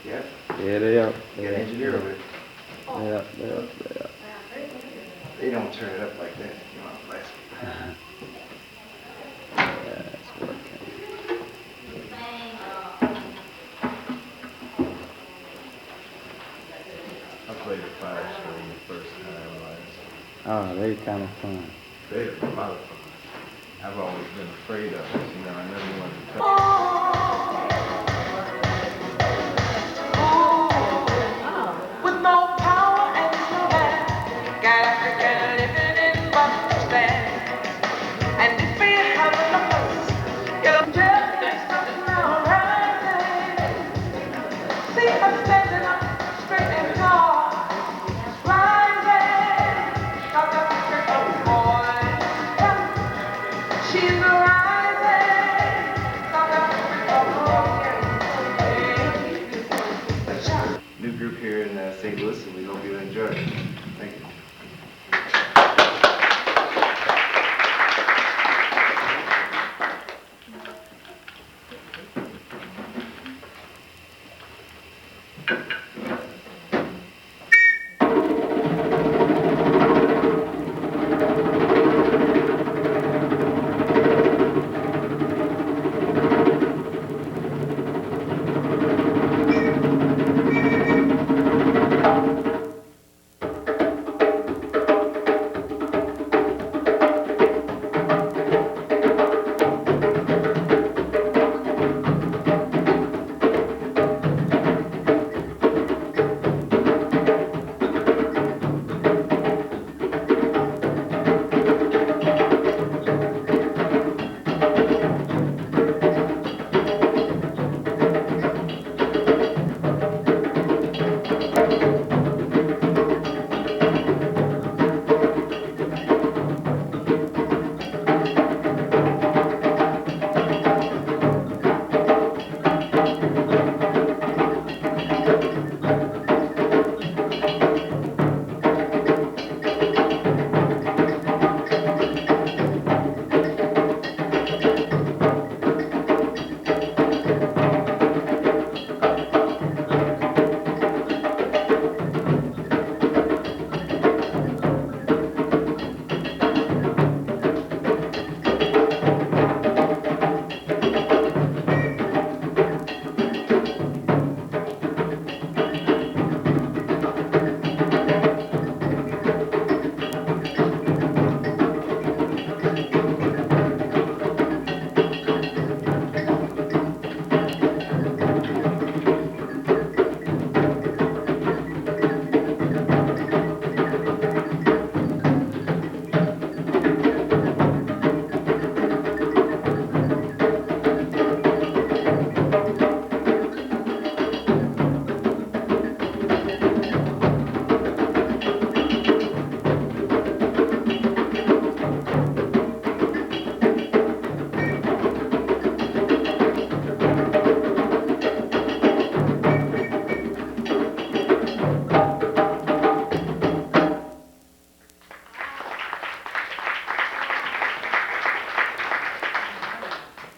Yep. Yeah, they up. You got an engineer over it. Yeah. They don't turn it up like that. You know, bless me. Yeah, it's working. I played a fire show the first time last. Oh, they kind of fun. They're a lot of fun. I've always been afraid of it. You know, I never wanted to touch it. With no power and no man, gotta live it in but stand. And if we have no place, it'll just be something rising. See her standing up straight and tall, rising. Talk up the trick of the boy. She's rising. Talk up the trick of the boy. New group here in St. Louis, and we hope you enjoy it. Thank you.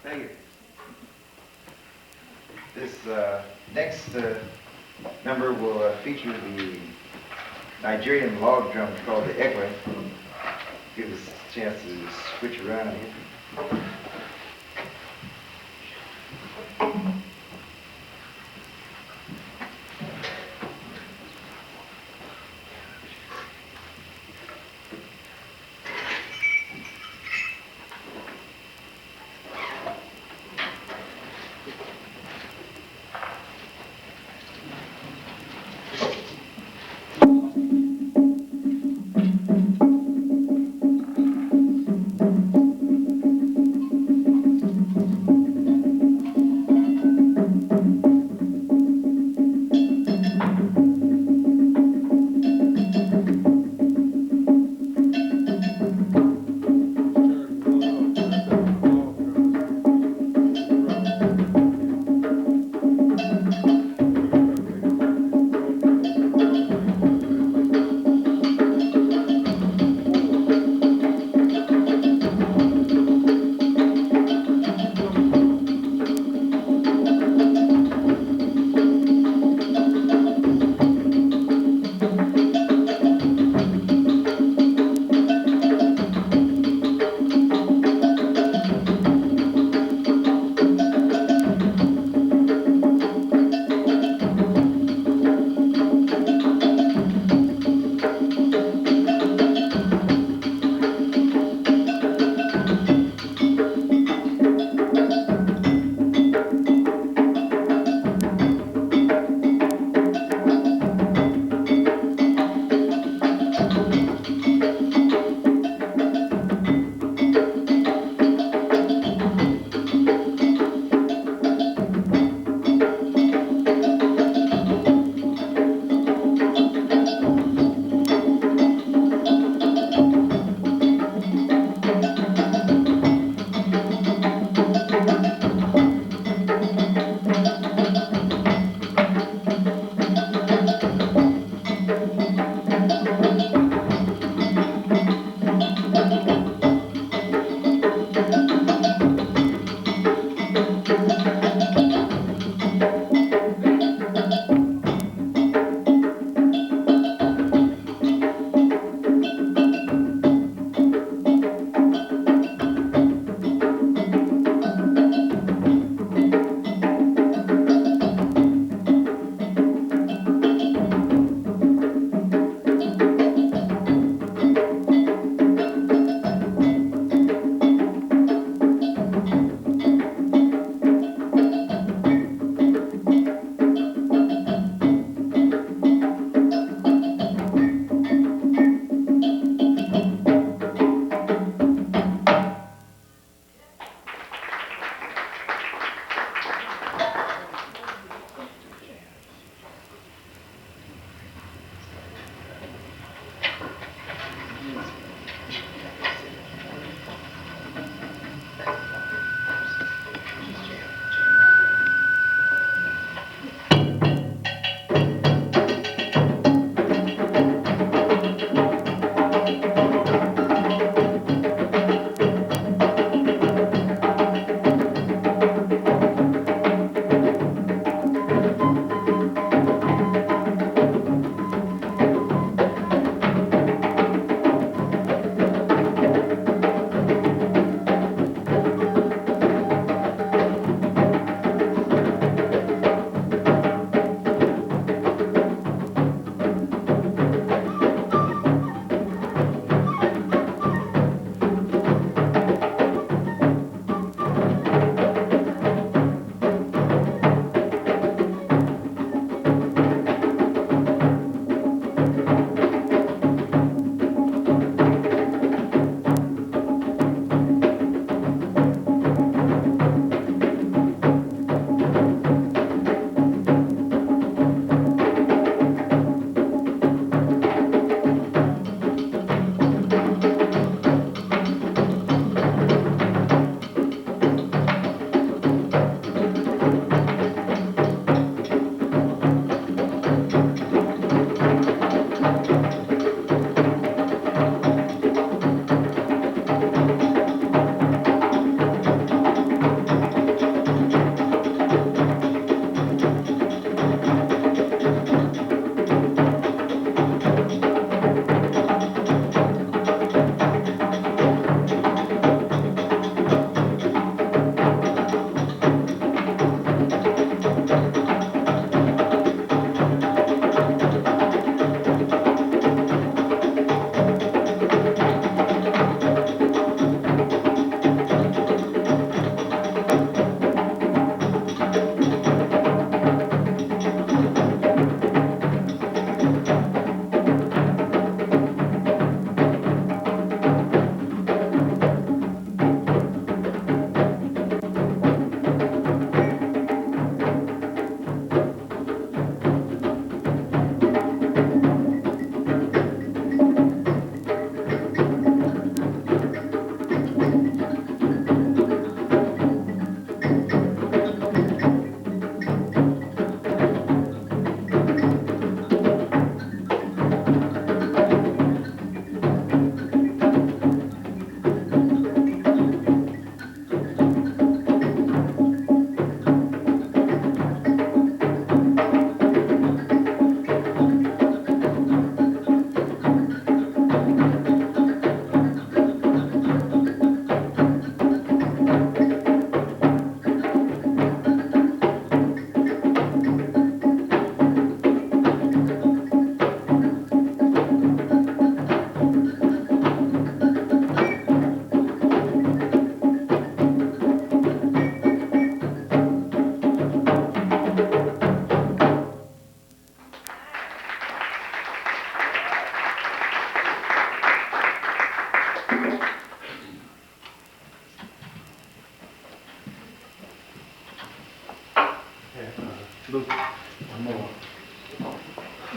Thank you. This next number will feature the Nigerian log drum called the Ekwe. Give us a chance to switch around here.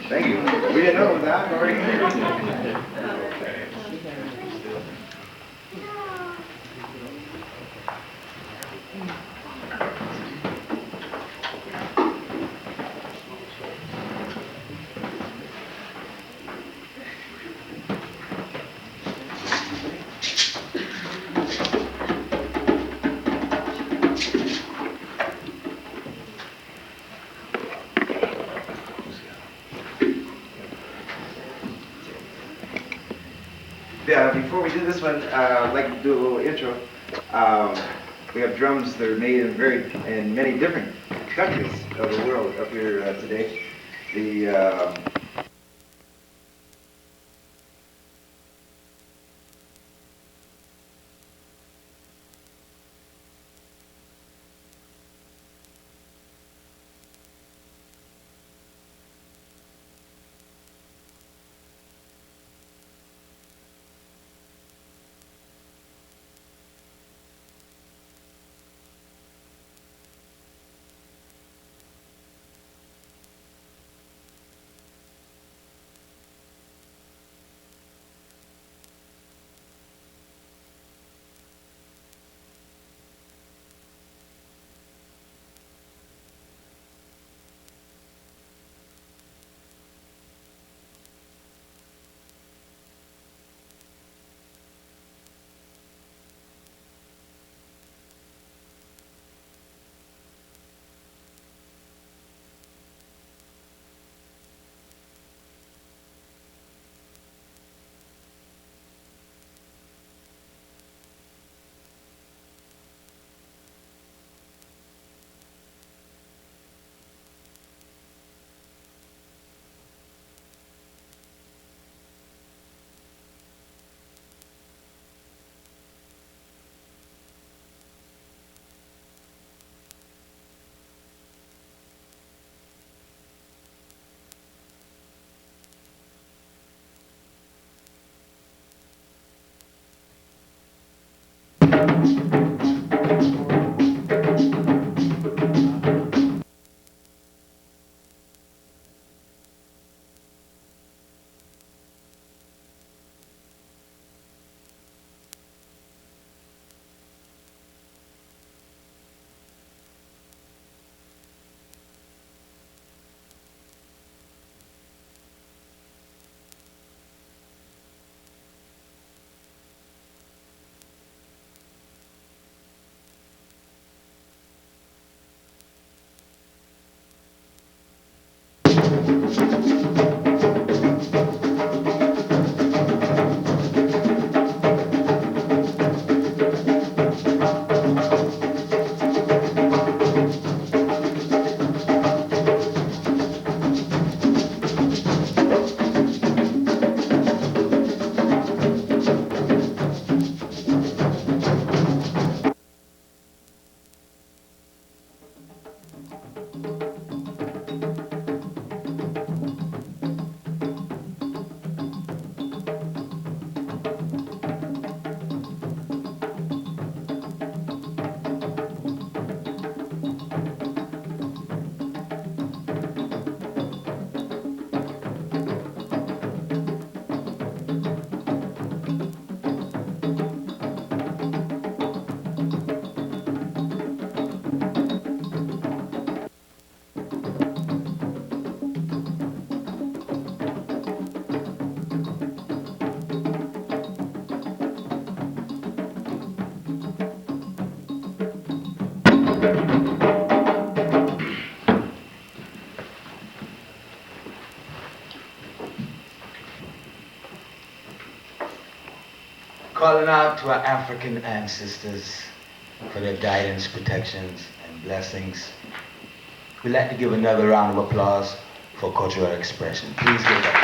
Thank you. We didn't know that already. Yeah, before we do this one, I'd like to do a little intro. We have drums that are made in many different countries of the world up here today. The Calling out to our African ancestors for their guidance, protections, and blessings. We'd like to give another round of applause for cultural expression. Please give it up.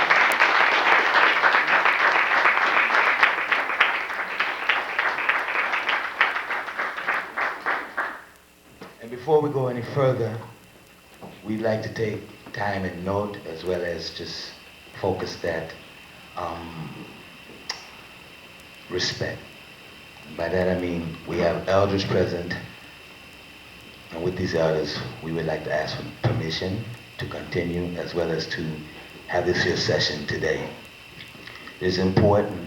And before we go any further, we'd like to take time and note, as well as just focus that respect. And by that I mean we have elders present, and with these elders we would like to ask for permission to continue as well as to have this here session today. It's important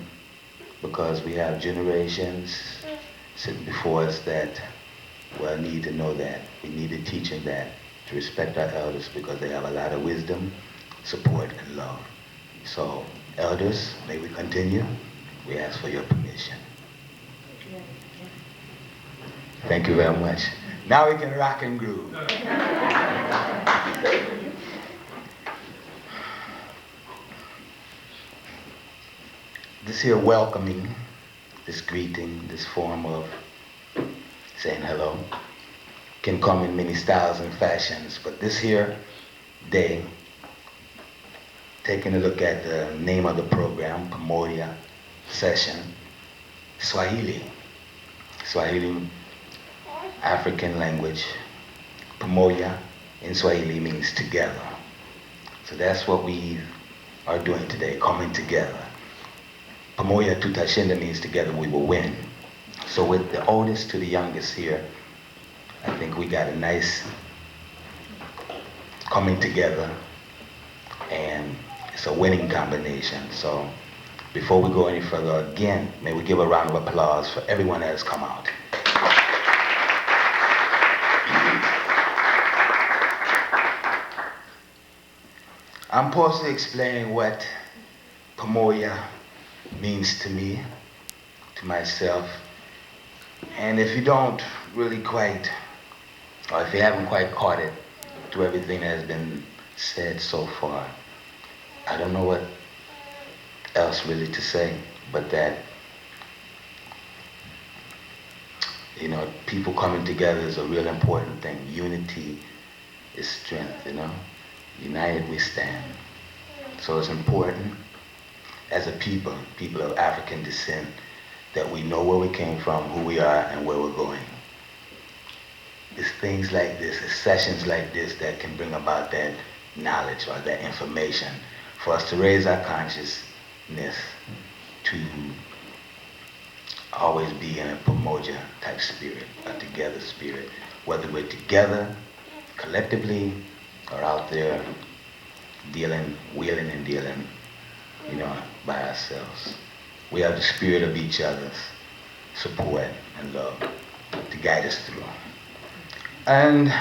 because we have generations sitting before us that well need to know that. We need to teach them that, to respect our elders because they have a lot of wisdom, support, and love. So, elders, may we continue? We ask for your permission. Thank you very much. Now we can rock and groove. This here welcoming, this greeting, this form of saying hello can come in many styles and fashions, but this here day, taking a look at the name of the program, Pamoja session, Swahili, African language. Pamoja in Swahili means together. So that's what we are doing today, coming together. Pamoja tutashinda means together we will win. So with the oldest to the youngest here, I think we got a nice coming together, and it's a winning combination. So before we go any further, again, may we give a round of applause for everyone that has come out. I'm supposed to explain what Pamoja means to me, to myself. And if you don't really quite, or if you haven't quite caught it to everything that has been said so far, I don't know what else really to say, but that, you know, people coming together is a real important thing. Unity is strength, you know. United we stand. So it's important as a people of African descent, that we know where we came from, who we are, and where we're going. It's things like this, it's sessions like this that can bring about that knowledge or that information for us to raise our consciousness to always be in a Pamoja type spirit, a together spirit, whether we're together collectively or out there wheeling and dealing, you know, by ourselves. We have the spirit of each other's support and love to guide us through. And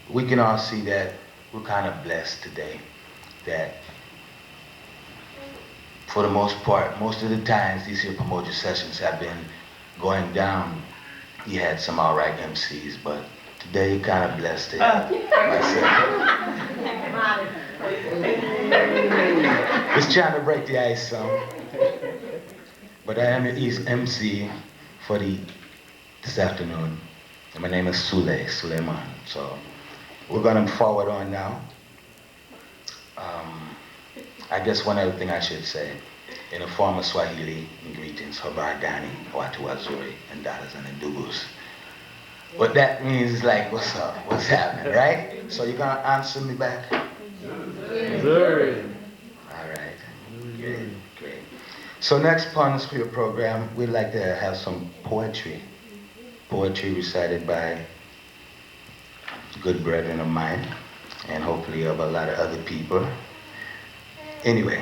we can all see that we're kind of blessed today, that for the most part, most of the times these here Pamoja sessions have been going down. You had some all right MCs, but today you're kind of blessed to have myself. Just trying to break the ice some. But I am your MC for this afternoon. And my name is Suleiman. So we're going to forward on now. I guess one other thing I should say, in the form of Swahili, greetings, Habari Gani, Watu Wazuri, and Dadas and Ndugus. What that means is like, what's up, what's happening, right? So you're gonna answer me back? Sure. All right, great. So next upon this for your program, we'd like to have some poetry recited by good brethren of mine, and hopefully of a lot of other people. Anyway,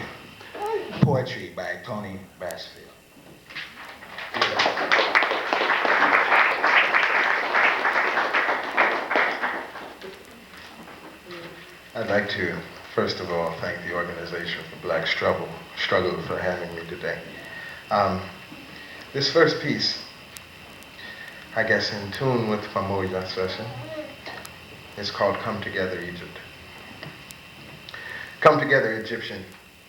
poetry by Tony Brassfield. I'd like to, first of all, thank the organization for Black Struggle for having me today. This first piece, I guess in tune with Pamoja session, is called Come Together, Egypt. Come together, Egyptian,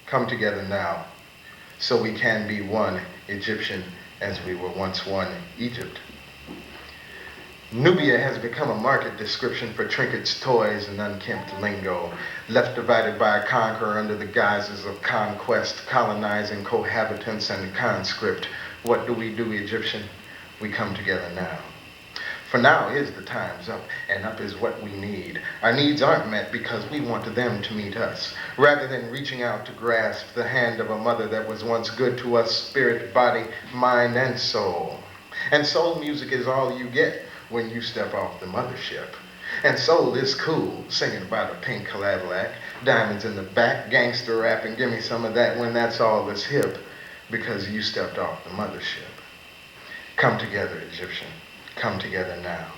come together now, so we can be one Egyptian as we were once one Egypt. Nubia has become a market description for trinkets, toys, and unkempt lingo, left divided by a conqueror under the guises of conquest, colonizing cohabitants and conscript. What do, Egyptian? We come together now. For now is the time's up, and up is what we need. Our needs aren't met because we want them to meet us, rather than reaching out to grasp the hand of a mother that was once good to us, spirit, body, mind, and soul. And soul music is all you get when you step off the mothership. And soul is cool, singing about a pink Cadillac, diamonds in the back, gangster rapping, give me some of that when that's all that's hip, because you stepped off the mothership. Come together, Egyptian. Come together now.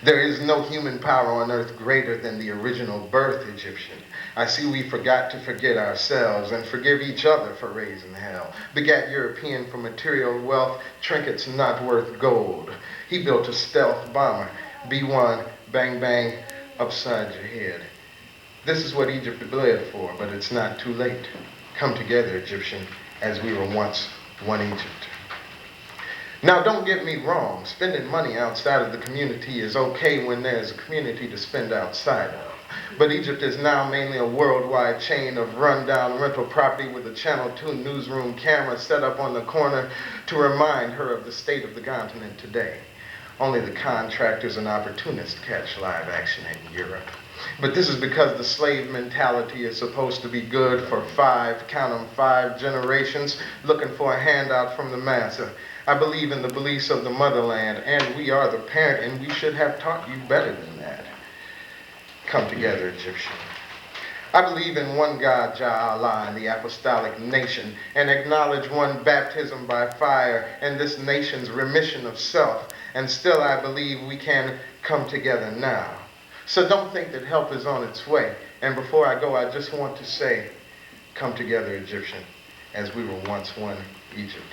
There is no human power on earth greater than the original birth, Egyptian. I see we forgot to forget ourselves and forgive each other for raising hell. Begat European for material wealth, trinkets not worth gold. He built a stealth bomber, B-1, bang bang, upside your head. This is what Egypt bled for, but it's not too late. Come together, Egyptian, as we were once one Egypt. Now, don't get me wrong. Spending money outside of the community is okay when there's a community to spend outside of. But Egypt is now mainly a worldwide chain of rundown rental property with a Channel 2 newsroom camera set up on the corner to remind her of the state of the continent today. Only the contractors and opportunists catch live action in Europe. But this is because the slave mentality is supposed to be good for count 'em, 5 generations, looking for a handout from the master. I believe in the beliefs of the motherland, and we are the parent, and we should have taught you better than that. Come together, Egyptian. I believe in one God, Jah Allah, and the apostolic nation, and acknowledge one baptism by fire and this nation's remission of self, and still I believe we can come together now. So don't think that help is on its way. And before I go, I just want to say, come together, Egyptian, as we were once one Egypt.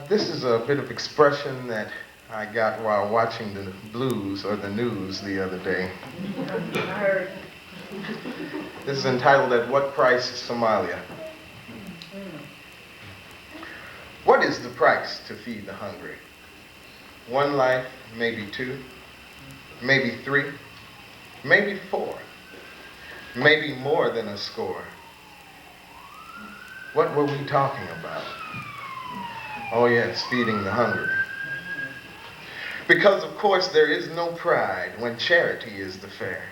This is a bit of expression that I got while watching the blues or the news the other day. This is entitled, At What Price Somalia? What is the price to feed the hungry? 1 life, maybe 2, maybe 3, maybe 4, maybe more than a score. What were we talking about? Oh yes, feeding the hungry. Because of course there is no pride when charity is the fare.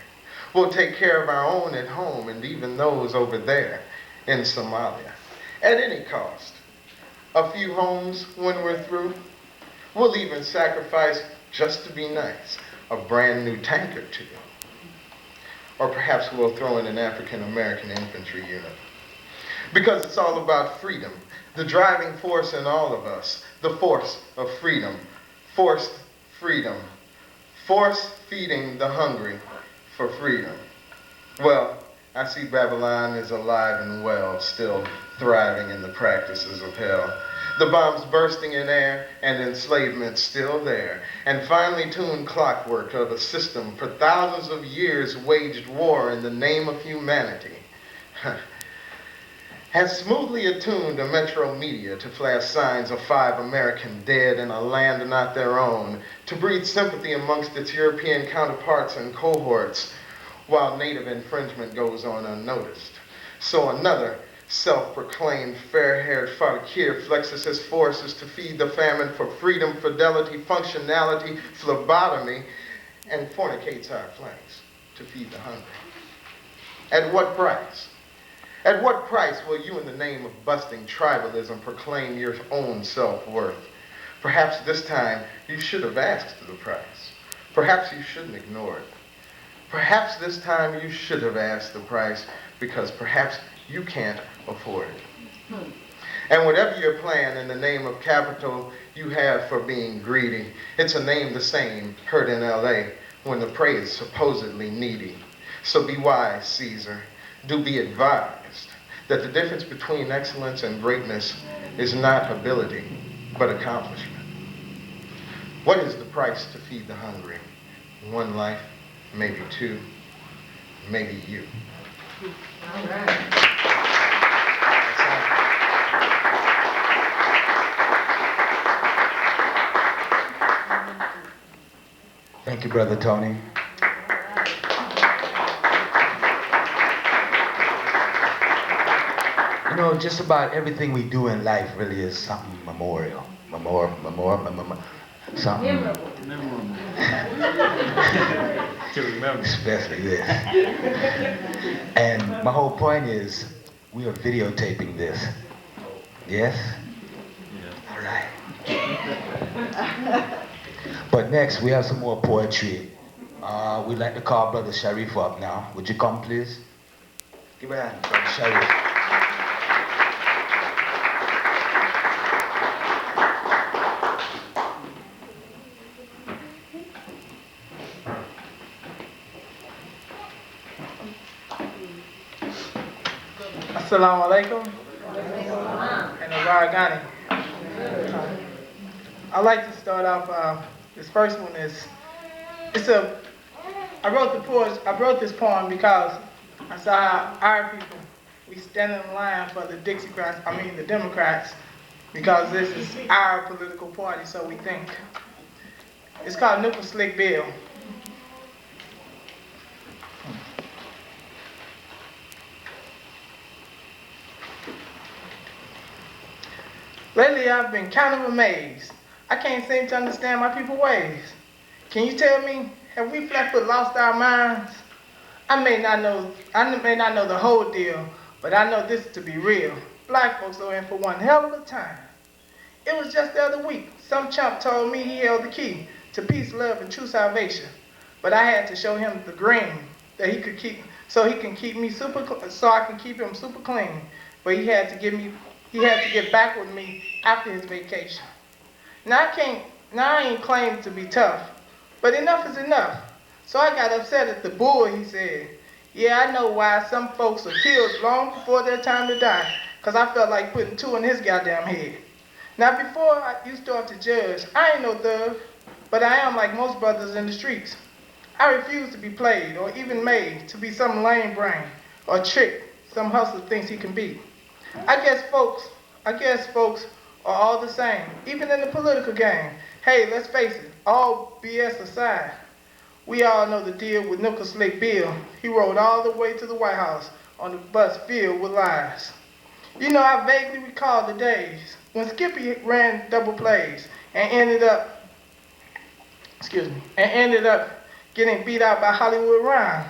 We'll take care of our own at home and even those over there in Somalia at any cost. A few homes when we're through. We'll even sacrifice, just to be nice, a brand new tank or 2. Or perhaps we'll throw in an African-American infantry unit. Because it's all about freedom, the driving force in all of us, the force of freedom, forced freedom, force feeding the hungry for freedom. Well, I see Babylon is alive and well, still thriving in the practices of hell. The bombs bursting in air and enslavement still there. And finely tuned clockwork of a system for thousands of years waged war in the name of humanity. Has smoothly attuned a metro media to flash signs of 5 American dead in a land not their own, to breed sympathy amongst its European counterparts and cohorts, while native infringement goes on unnoticed. So another self-proclaimed fair-haired fakir flexes his forces to feed the famine for freedom, fidelity, functionality, phlebotomy, and fornicates our flanks to feed the hungry. At what price? At what price will you, in the name of busting tribalism, proclaim your own self-worth? Perhaps this time you should have asked the price. Perhaps you shouldn't ignore it. Perhaps this time you should have asked the price, because perhaps you can't afford it. And whatever your plan in the name of capital you have for being greedy, it's a name the same heard in LA when the prey is supposedly needy. So be wise, Caesar. Do be advised that the difference between excellence and greatness is not ability, but accomplishment. What is the price to feed the hungry? 1 life, maybe 2, maybe you. All right. Thank you, Brother Tony. You know, just about everything we do in life really is something memorial. Something. Memorable. To remember. Especially this. And my whole point is, We are videotaping this. Yes? Yeah. All right. But next, we have some more poetry. We'd like to call Brother Sharif up now. Would you come, please? Give a hand, Brother Sharif. Assalamu alaikum. And Ghani. I'd like to start off, this first one is, I wrote this poem because I saw how our people, we stand in line for the the Democrats, because this is our political party, so we think. It's called Nickel Slick Bill. Lately, I've been kind of amazed. I can't seem to understand my people's ways. Can you tell me, have we flat-foot lost our minds? I may not know the whole deal, but I know this to be real. Black folks are in for one hell of a time. It was just the other week, some chump told me he held the key to peace, love, and true salvation. But I had to show him the green that he could keep, so I can keep him super clean. But he had to get back with me after his vacation. Now I ain't claimed to be tough, but enough is enough. So I got upset at the bull, he said. Yeah, I know why some folks are killed long before their time to die, because I felt like putting two in his goddamn head. Now before you start to judge, I ain't no thug, but I am like most brothers in the streets. I refuse to be played or even made to be some lame brain or trick some hustler thinks he can be. I guess folks are all the same, even in the political game. Hey, let's face it, all BS aside, we all know the deal with Nickel Slick Bill. He rode all the way to the White House on the bus filled with lies. You know, I vaguely recall the days when Skippy ran double plays and ended up getting beat out by Hollywood Rhyme.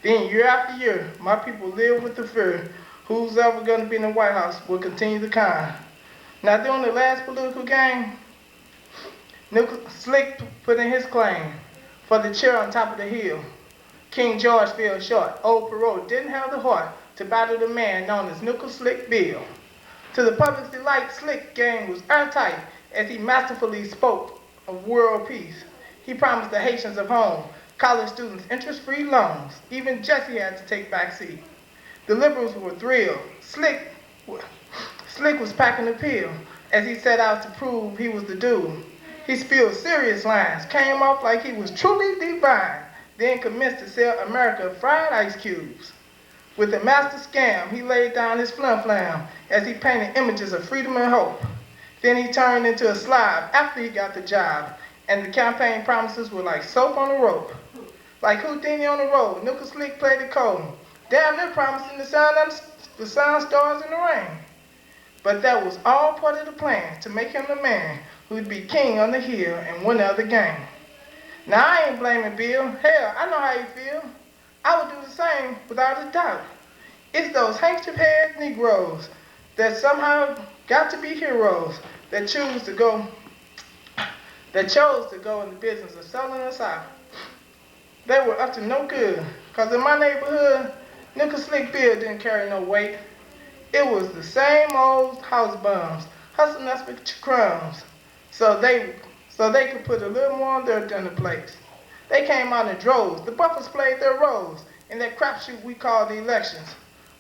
Then year after year, my people live with the fear who's ever going to be in the White House will continue to con. Now during the last political game, Nickel Slick put in his claim for the chair on top of the hill. King George fell short. Old Perot didn't have the heart to battle the man known as Nickel Slick Bill. To the public's delight, Slick game was airtight as he masterfully spoke of world peace. He promised the Haitians of home, college students interest-free loans. Even Jesse had to take back seat. The liberals were thrilled. Slick was packing the pill as he set out to prove he was the dude. He spilled serious lines, came off like he was truly divine, then commenced to sell America fried ice cubes. With a master scam, he laid down his flam-flam as he painted images of freedom and hope. Then he turned into a slob after he got the job, and the campaign promises were like soap on a rope. Like Houdini on the road, Nickel Slick played the code. Damn, they're promising the sun stars in the rain. But that was all part of the plan to make him the man who'd be king on the hill and win the other game. Now I ain't blaming Bill. Hell, I know how you feel. I would do the same without a doubt. It's those handkerchief-head Negroes that somehow got to be heroes that chose to go in the business of selling us out. They were up to no good, because in my neighborhood, Nickel Slick Bill didn't carry no weight. It was the same old house bums, hustling us for crumbs, so they could put a little more on their dinner plates. They came out in droves. The Buffers played their roles in that crapshoot we call the elections.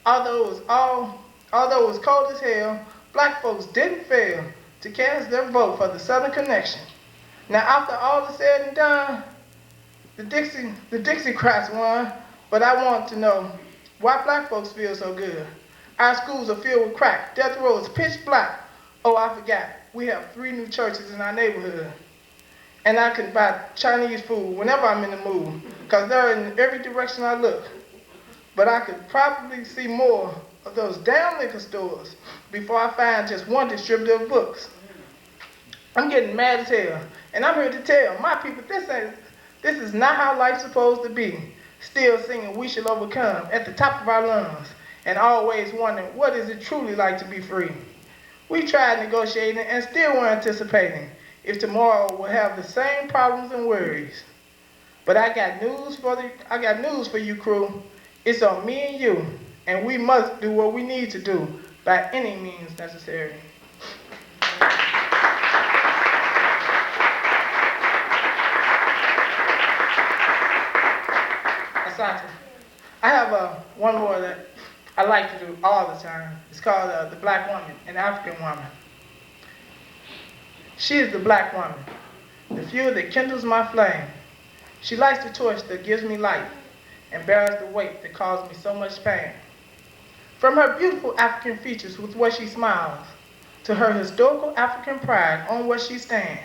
Although it was cold as hell, black folks didn't fail to cast their vote for the Southern Connection. Now after all is said and done, the Dixiecrats won, but I want to know why black folks feel so good. Our schools are filled with crack. Death row is pitch black. Oh, I forgot. We have 3 new churches in our neighborhood. And I can buy Chinese food whenever I'm in the mood, because they're in every direction I look. But I could probably see more of those damn liquor stores before I find just one distributor of books. I'm getting mad as hell, and I'm here to tell my people this is not how life's supposed to be. Still singing We Shall Overcome at the top of our lungs. and always wondering what is it truly like to be free. We tried negotiating and still were anticipating if tomorrow will have the same problems and worries. But I got news for you, crew. It's on me and you, and we must do what we need to do by any means necessary. Asante, I have one more that I like to do all the time. It's called the Black Woman, an African woman. She is the black woman, the fuel that kindles my flame. She lights the torch that gives me life and bears the weight that caused me so much pain. From her beautiful African features with what she smiles, to her historical African pride on what she stands,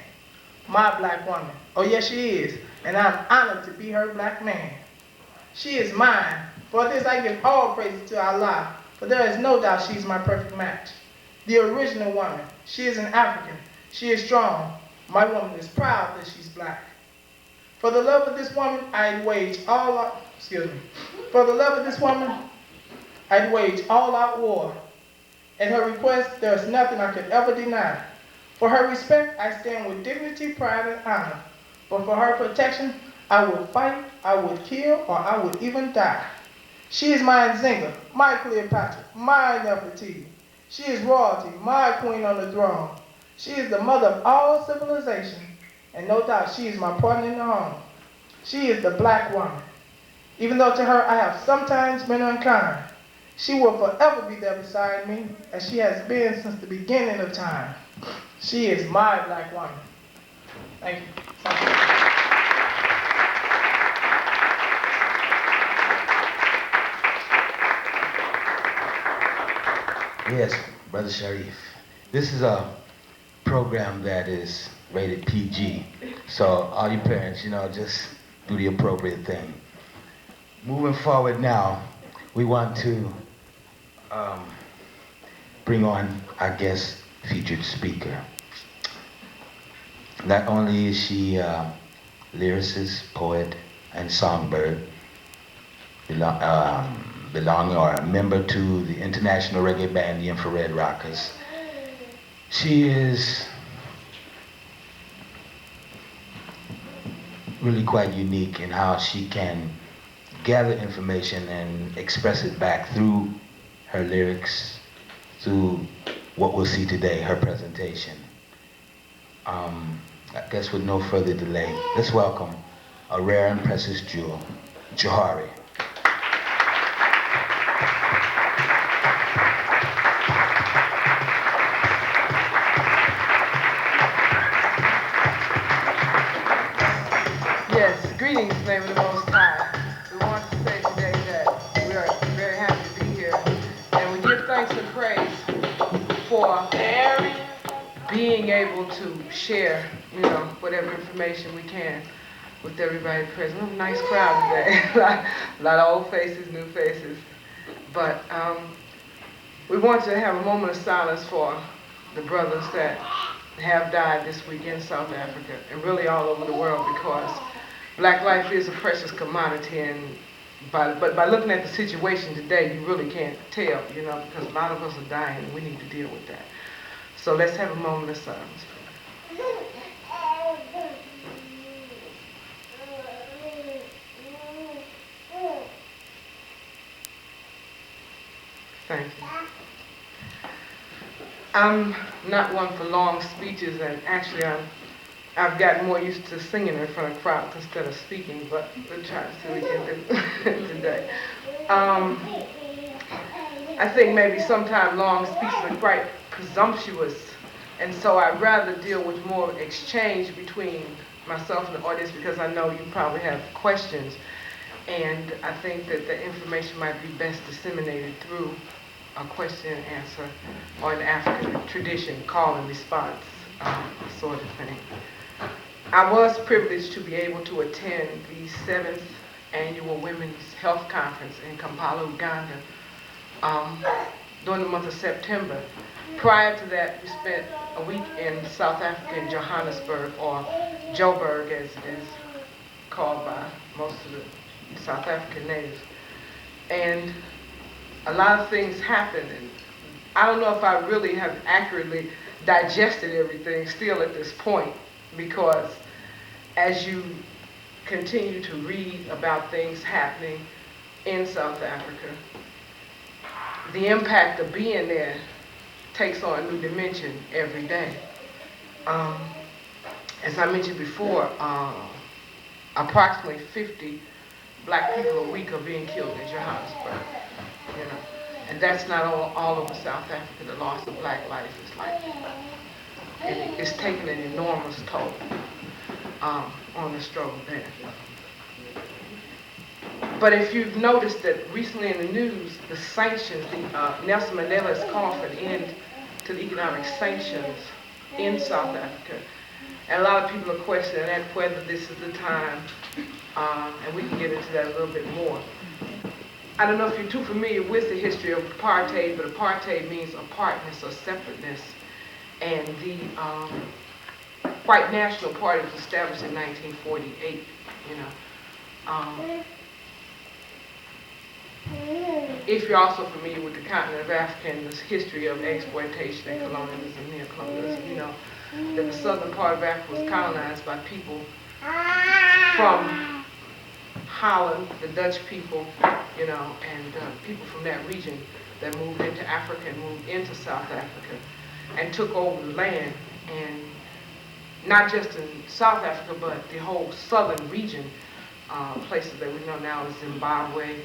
my black woman, oh yes she is, and I'm honored to be her black man. She is mine, for this I give all praises to Allah, for there is no doubt she is my perfect match. The original woman, she is an African, she is strong, my woman is proud that she's black. For the love of this woman, I'd wage all out, For the love of this woman, I'd wage all out war. At her request, there is nothing I could ever deny. For her respect, I stand with dignity, pride, and honor. But for her protection, I would fight, I would kill, or I would even die. She is my Nzinga, my Cleopatra, my Nefertiti. She is royalty, my queen on the throne. She is the mother of all civilization, and no doubt she is my partner in the home. She is the black woman. Even though to her I have sometimes been unkind, she will forever be there beside me, as she has been since the beginning of time. She is my black woman. Thank you. Yes, Brother Sharif. This is a program that is rated PG. So all you parents, just do the appropriate thing. Moving forward now, we want to bring on our guest featured speaker. Not only is she a lyricist, poet, and songbird, belonging or a member to the international reggae band, the Infrared Rockers, she is really quite unique in how she can gather information and express it back through her lyrics, through what we'll see today, her presentation. I guess with no further delay, let's welcome a rare and precious jewel, Johari. Yes, greetings, in the name of the Most High. We want to say today that we are very happy to be here, and we give thanks and praise for being able to share, whatever information we can with everybody present. A nice crowd today, a lot of old faces, new faces, but we want to have a moment of silence for the brothers that have died this week in South Africa and really all over the world, because black life is a precious commodity, and but by looking at the situation today, you really can't tell, because a lot of us are dying and we need to deal with that. So let's have a moment of silence. Thank you. I'm not one for long speeches, and actually I've gotten more used to singing in front of crowds instead of speaking, but we'll try to see what we can do today. I think maybe sometimes long speeches are quite presumptuous, and so I'd rather deal with more exchange between myself and the audience, because I know you probably have questions, and I think that the information might be best disseminated through a question and answer, or an African tradition, call and response sort of thing. I was privileged to be able to attend the 7th Annual Women's Health Conference in Kampala, Uganda, during the month of September. Prior to that, we spent a week in South Africa, in Johannesburg, or Joburg as it is called by most of the South African natives. And a lot of things happen, and I don't know if I really have accurately digested everything still at this point, because as you continue to read about things happening in South Africa, the impact of being there takes on a new dimension every day. As I mentioned before, approximately 50 black people a week are being killed in Johannesburg, you know. And that's not all over South Africa. The loss of black life is like, and it's taking an enormous toll on the struggle there. But if you've noticed that recently in the news, the sanctions, Nelson Mandela has called for an end to the economic sanctions in South Africa. And a lot of people are questioning that, whether this is the time, and we can get into that a little bit more. I don't know if you're too familiar with the history of apartheid, but apartheid means apartness or separateness. And the White National Party was established in 1948, you know. If you're also familiar with the continent of Africa and the history of exploitation and colonialism, neocolonialism, you know that the southern part of Africa was colonized by people from Holland, the Dutch people, you know, and people from that region that moved into Africa and moved into South Africa and took over the land. And not just in South Africa, but the whole southern region, places that we know now as Zimbabwe,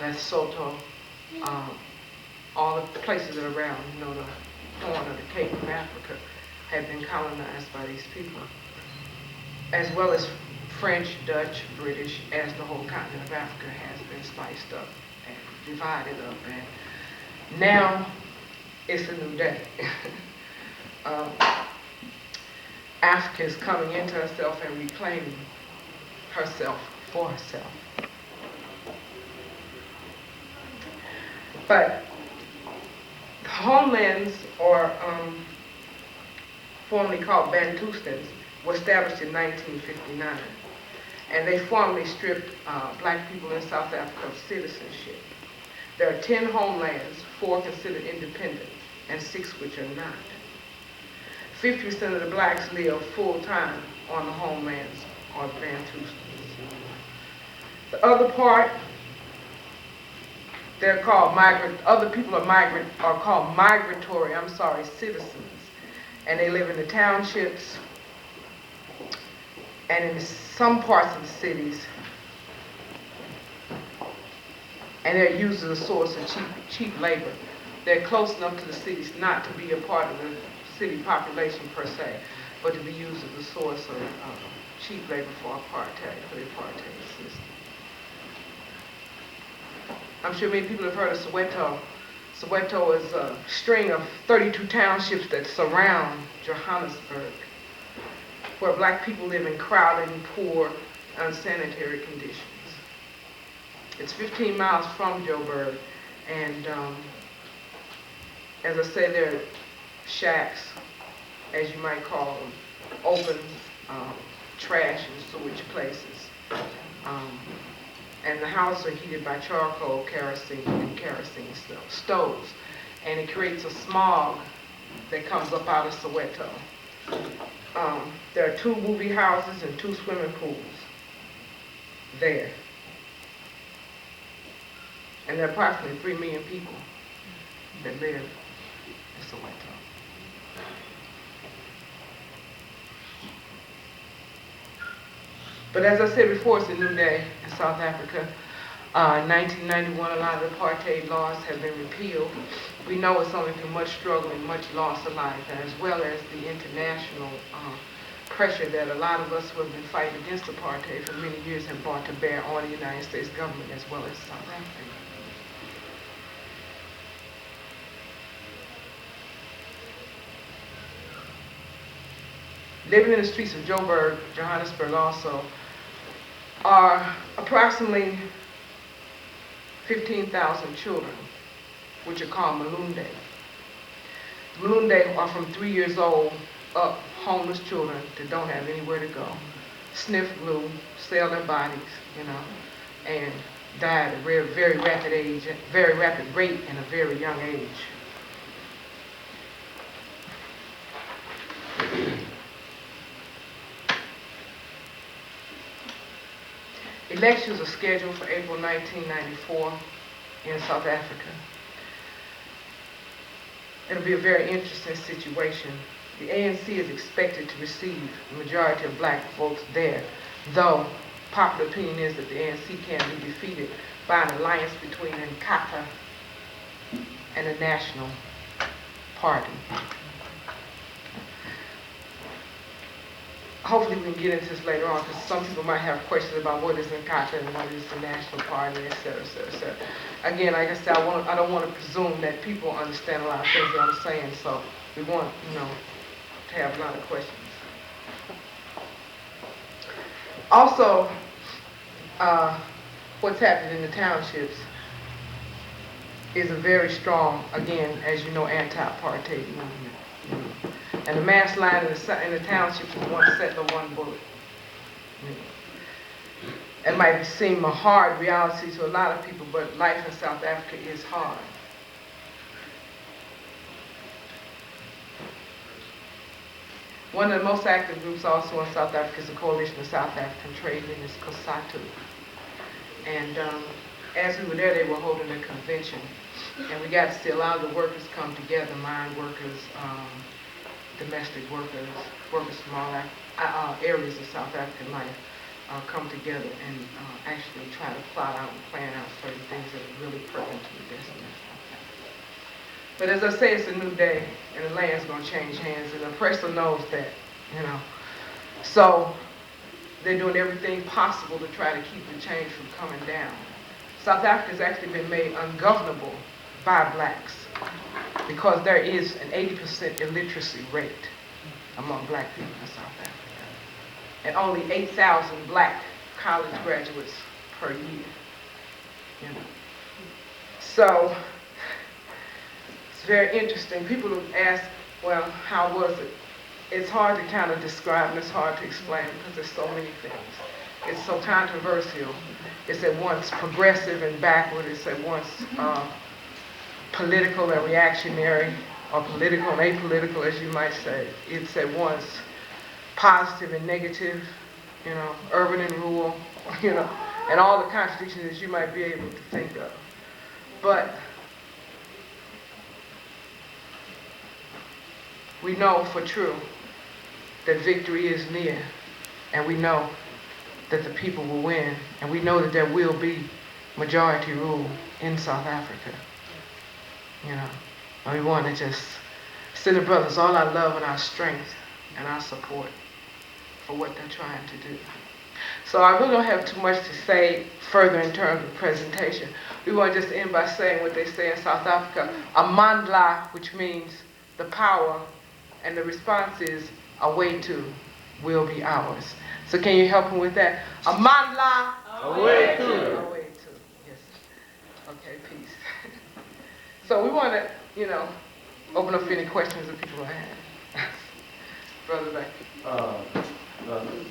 Lesotho, all the places that are around, you know, the Horn of the Cape of Africa had been colonized by these people, as well as French, Dutch, British, as the whole continent of Africa has been spiced up and divided up. And now it's a new day. Africa is coming into herself and reclaiming herself for herself. But homelands, or formerly called Bantustans, were established in 1959. And they formally stripped black people in South Africa of citizenship. There are 10 homelands, 4 considered independent, and 6 which are not. 50% of the blacks live full-time on the homelands, or Bantustans. The other part, they're called other people are called migratory citizens. And they live in the townships and in some parts of the cities. And they're used as a source of cheap labor. They're close enough to the cities not to be a part of the city population per se, but to be used as a source of cheap labor for the apartheid system. I'm sure many people have heard of Soweto. Soweto is a string of 32 townships that surround Johannesburg, where black people live in crowded and poor, unsanitary conditions. It's 15 miles from Joburg, and as I say, there are shacks, as you might call them, open trash and sewage places. And the houses are heated by charcoal, kerosene, and kerosene stoves. And it creates a smog that comes up out of Soweto. There are 2 movie houses and 2 swimming pools there. And there are approximately 3 million people that live in Soweto. But as I said before, it's a new day in South Africa. In 1991, a lot of the apartheid laws have been repealed. We know it's only through much struggle and much loss of life, and as well as the international pressure that a lot of us who have been fighting against apartheid for many years have brought to bear on the United States government as well as South Africa. Living in the streets of Joburg, Johannesburg also, are approximately 15,000 children, which are called Malunde. Malunde are from 3 years old up, homeless children that don't have anywhere to go, sniff glue, sell their bodies, you know, and died at a very rapid age, very rapid rate in a very young age. Elections are scheduled for April 1994 in South Africa. It'll be a very interesting situation. The ANC is expected to receive the majority of black votes there, though popular opinion is that the ANC can be defeated by an alliance between Inkatha and the National Party. Hopefully we can get into this later on, because some people might have questions about what is Inkatha and what is the National Party, et cetera, et cetera, et cetera. Again, like I said, I don't want to presume that people understand a lot of things that I'm saying, so we want, to have a lot of questions. Also, what's happening in the townships is a very strong, again, as you know, anti-apartheid movement. And the mass line in the township is one settler, one bullet. It might seem a hard reality to a lot of people, but life in South Africa is hard. One of the most active groups also in South Africa is the Coalition of South African Trade Unions, COSATU. And as we were there, they were holding a convention. And we got to see a lot of the workers come together, mine workers, domestic workers, workers from all areas of South African life, come together and actually try to plot out and plan out certain things that are really pertinent to the destiny of South Africa. But as I say, it's a new day, and the land's going to change hands, and the oppressor knows that, So they're doing everything possible to try to keep the change from coming down. South Africa has actually been made ungovernable by blacks, because there is an 80% illiteracy rate among black people in South Africa, and only 8,000 black college graduates per year. So it's very interesting. People have asked, well, how was it? It's hard to kind of describe, and it's hard to explain, because there's so many things. It's so controversial. It's at once progressive and backward. It's at once political and reactionary, or political and apolitical, as you might say. It's at once positive and negative, urban and rural, and all the contradictions that you might be able to think of. But we know for true that victory is near, and we know that the people will win, and we know that there will be majority rule in South Africa. And we want to just send the brothers all our love and our strength and our support for what they're trying to do. So I really don't have too much to say further in terms of presentation. We want to just end by saying what they say in South Africa, amandla, which means the power, and the response is a way to will be ours. So can you help him with that? Amandla, A way to. a way to, yes. Okay, peace. So we want to, open up for any questions that people have. Brother Becky.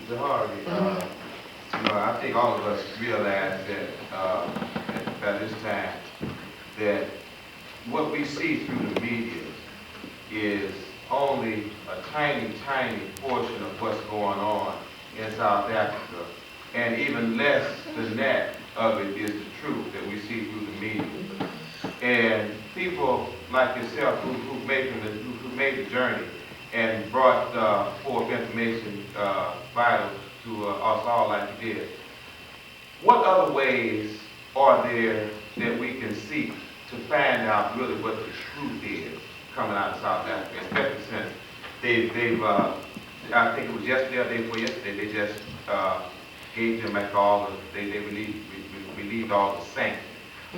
Johari, I think all of us realize that by this time that what we see through the media is only a tiny, tiny portion of what's going on in South Africa, and even less than that of it is the truth that we see through the media. And people like yourself who made the journey and brought forth information vital to us all like you did. What other ways are there that we can seek to find out really what the truth is coming out of South Africa, especially since they've I think it was yesterday or the day before yesterday, they just gave them back they relieved all the sanctions.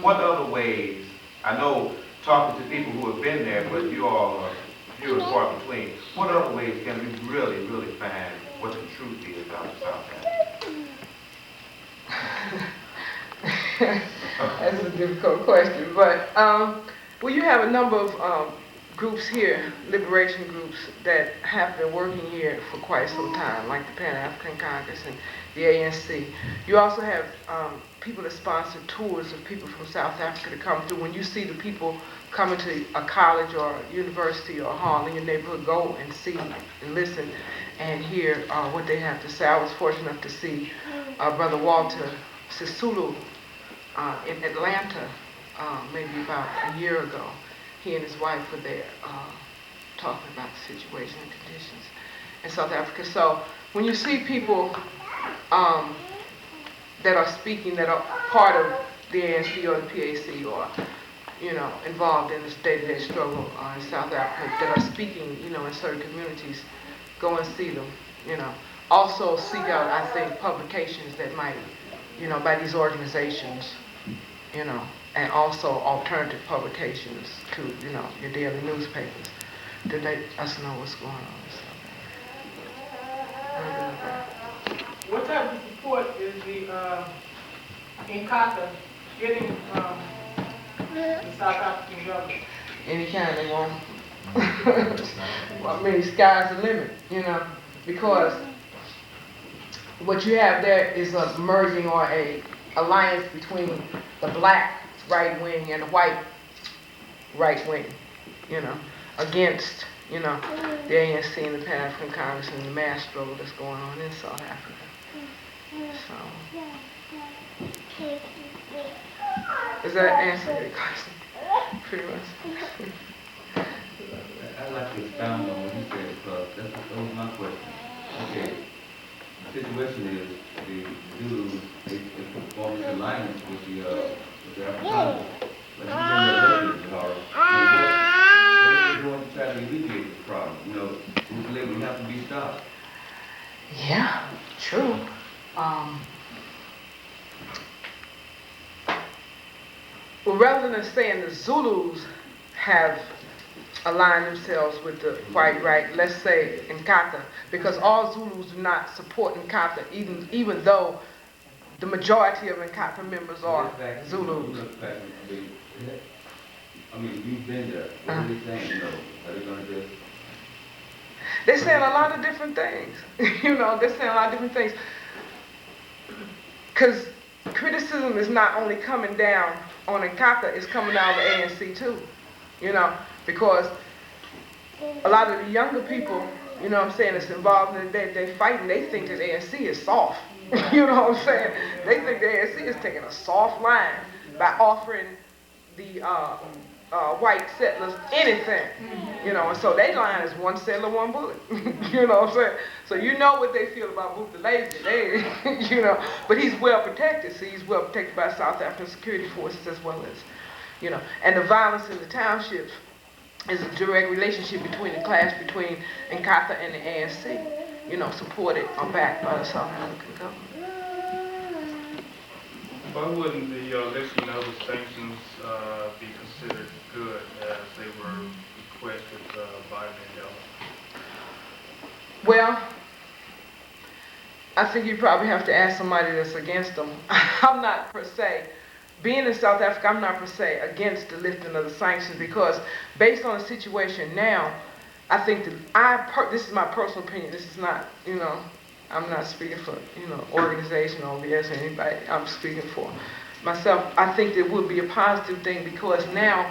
What other ways, I know talking to people who have been there, but you all are few and far between, what other ways can we really, really find what the truth is out of South Africa? That's a difficult question, but well, you have a number of groups here, liberation groups that have been working here for quite some time, like the Pan-African Congress and the ANC. You also have people that sponsor tours of people from South Africa to come through. When you see the people coming to a college or a university or a hall in your neighborhood, go and see and listen and hear what they have to say. I was fortunate enough to see Brother Walter Sisulu in Atlanta maybe about a year ago. He and his wife were there talking about the situation and conditions in South Africa. So when you see people that are speaking, that are part of the ANC or the PAC or, you know, involved in this day-to-day struggle in South Africa, that are speaking, you know, in certain communities, go and see them, you know. Also seek out, I think, publications that might, you know, by these organizations, you know, and also alternative publications to, you know, your daily newspapers to let us know what's going on. What type of support is the Inkatha getting from the South African government? Any kind they want. Well, I mean, sky's the limit, you know, because what you have there is a merging or a alliance between the black right wing and the white right wing, you know, against, you know, the ANC and the Pan-African Congress and the mass struggle that's going on in South Africa. So, does that answer your question? Pretty much. I'd like to expound on what you said because that was my question. Okay, the situation is the Zulus, they form this alliance with the Afrikaners. But you've been elected, Johari. What are they doing to try to alleviate this problem? You know, this labor have to be stopped. Yeah, true. Well, rather than saying the Zulus have aligned themselves with the white right, let's say Inkatha, because all Zulus do not support Inkatha, even though the majority of Inkatha members are Zulus. I mean, you've been there. What are they saying? You know, are they going to just... They're saying a lot of different things. You know, they're saying a lot of different things. Because criticism is not only coming down on Inkatha, it's coming down on the ANC too. You know, because a lot of the younger people, you know what I'm saying, that's involved in it, they fighting, they think that the ANC is soft. You know what I'm saying? They think the ANC is taking a soft line by offering the white settlers anything. You know, and so their line is one settler, one bullet. You know what I'm saying? So you know what they feel about Boot the Lazy. They, you know, but he's well protected. See, he's well protected by South African security forces as well as, you know, and the violence in the townships is a direct relationship between the clash between Inkatha and the ANC, you know, supported or backed by the South African government. Why wouldn't the lifting of the sanctions be considered good as they were requested by Mandela? Well, I think you probably have to ask somebody that's against them. I'm not per se. Being in South Africa, I'm not per se against the lifting of the sanctions because based on the situation now, I think that this is my personal opinion. This is not, you know, I'm not speaking for, you know, organization or OBS or anybody. I'm speaking for myself. I think it would be a positive thing because now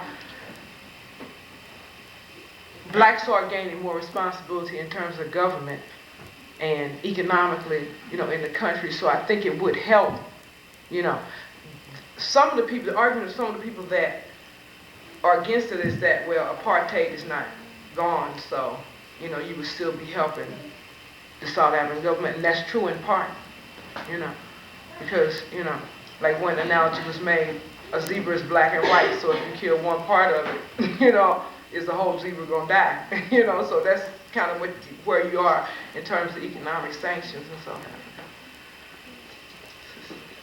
blacks are gaining more responsibility in terms of government and economically, you know, in the country. So I think it would help, you know. Some of the people, the argument of some of the people that are against it is that, well, apartheid is not gone, so, you know, you would still be helping the South African government, and that's true in part, you know, because, you know, like one analogy was made, a zebra is black and white, so if you kill one part of it, you know, is the whole zebra gonna die, you know, so that's kind of where you are in terms of economic sanctions in South Africa.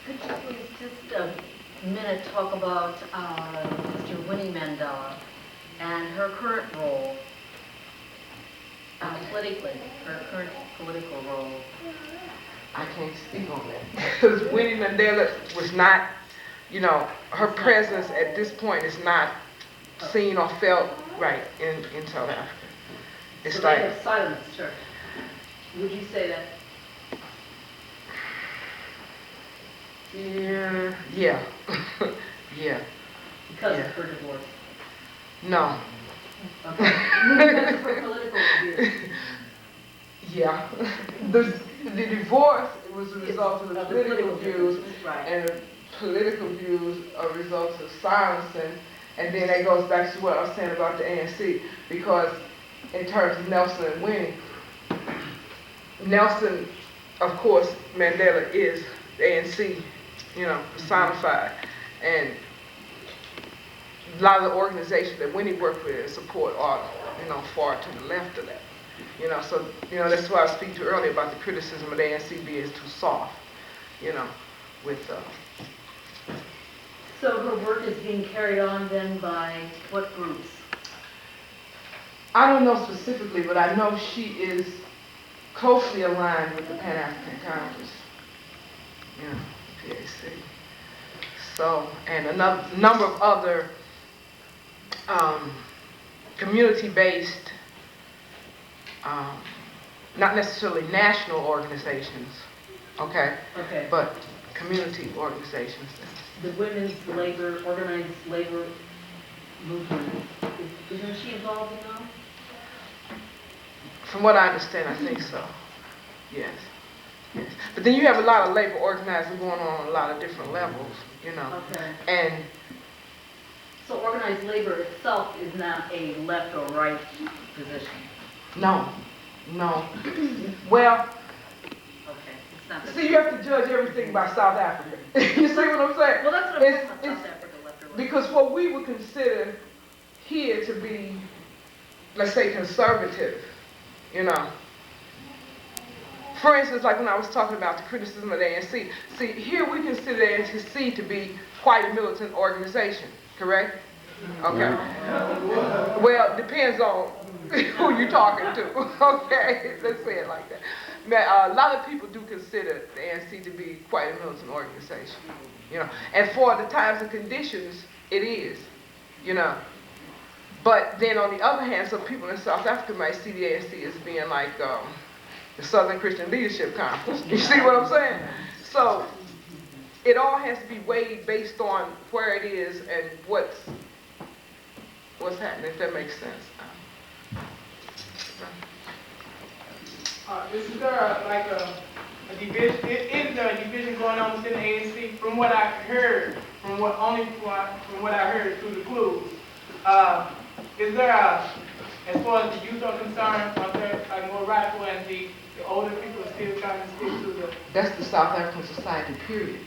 Could you please just a minute talk about Sister Winnie Mandela and her current role politically, her current political role? I can't speak on that because Winnie Mandela was not, you know, her presence at this point is not seen or felt right, in South Africa. It's So like, they have silenced her. Would you say that? yeah, yeah, yeah, Because Yeah. of her divorce? no, Okay. Because of her political views. yeah. The divorce was a result of the Of the political views, differences, right. and the political views are results of silencing, and then that goes back to what I was saying about the ANC, because in terms of Nelson and Winnie, Nelson, of course, Mandela is the ANC, personified, and a lot of the organizations that Winnie worked with and support are, far to the left of that. So, that's why I was speaking to earlier about the criticism of the ANC being too soft, with, So her work is being carried on then by what groups? I don't know specifically, but I know she is closely aligned with the Pan-African Congress, PAC. So, and a number of other community-based, not necessarily national organizations, okay? Okay. But community organizations. The women's labor, organized labor movement, isn't she involved in that? From what I understand, I think so. Yes. Yes. But then you have a lot of labor organizing going on a lot of different levels, Okay. And So organized labor itself is not a left or right position? no. Well, Okay, it's not. see, you have to judge everything by South Africa. You see what I'm saying? Well, that's what I'm saying about South Africa, left or right. Because what we would consider here to be, let's say, conservative, For instance, like when I was talking about the criticism of the ANC, see, here we consider the ANC to be quite a militant organization, correct? Okay. Well, it depends on who you're talking to, okay? Let's say it like that. Now, a lot of people do consider the ANC to be quite a militant organization, And for the times and conditions, it is, But then on the other hand, some people in South Africa might see the ANC as being like the Southern Christian Leadership Conference. You see what I'm saying? So it all has to be weighed based on where it is and what's happening, if that makes sense. Is there like a division? Is there a division going on within the ANC? From what I heard, from what I heard through the clues, is there as far as the youth are concerned, are there like more radical and the older people are still trying to stick to the? That's the South African society, period.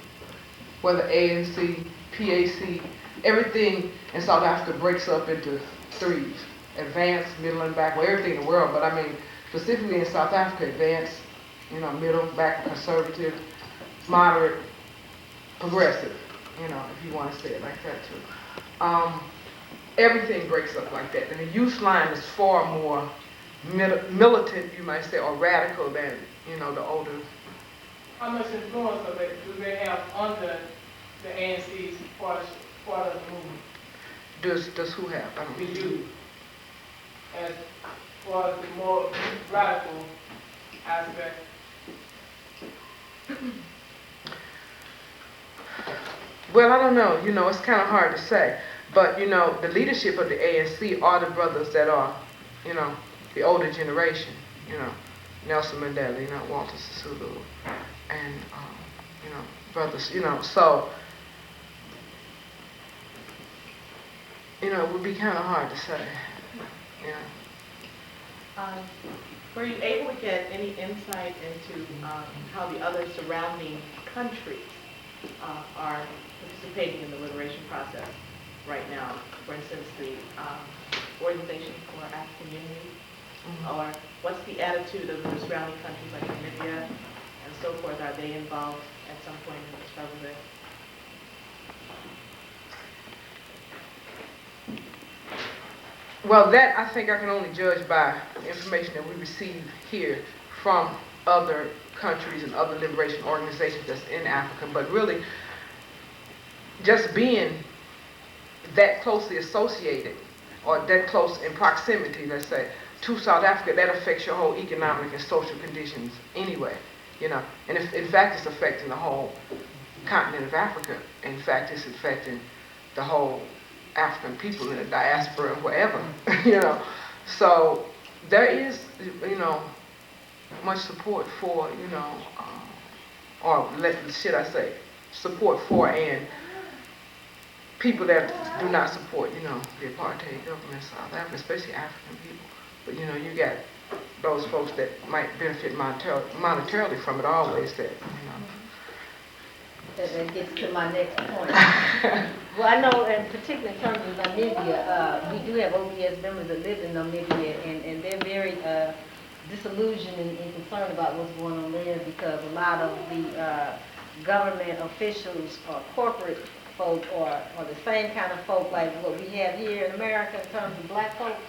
Whether ANC, PAC, everything in South Africa breaks up into threes: advanced, middle, and backward. Everything in the world, but I mean specifically in South Africa, advanced, middle, backward, conservative, moderate, progressive. If you want to say it like that too. Everything breaks up like that, and the youth line is far more militant, you might say, or radical than the older. How much influence do they have on the ANC's part of the movement? Does who have? The youth, as far as the more radical aspect. Well, I don't know. It's kind of hard to say. But, the leadership of the ANC are the brothers that are, the older generation, Nelson Mandela, Walter Sisulu, and, brothers, so, it would be kind of hard to say, Were you able to get any insight into how the other surrounding countries are participating in the liberation process right now? For instance, the Organization for African Unity, or what's the attitude of the surrounding countries like Namibia and so forth? Are they involved at some point in the struggle there? Well, that I think I can only judge by the information that we receive here from other countries and other liberation organizations that's in Africa. But really, just being that closely associated, or that close in proximity, let's say, to South Africa, that affects your whole economic and social conditions anyway, you know. And if, in fact, it's affecting the whole continent of Africa. In fact, it's affecting the whole African people in the diaspora and wherever, you know. So there is, you know, much support for, you know, should I say, support for and people that do not support, you know, the apartheid government in South Africa, especially African people. But, you know, you got those folks that might benefit monetarily from it always that, you know. That gets to my next point. Well, I know, and particularly in terms of Namibia, we do have OBS members that live in Namibia, and they're very disillusioned and concerned about what's going on there because a lot of the government officials or corporate folk or the same kind of folk like what we have here in America in terms of black folks.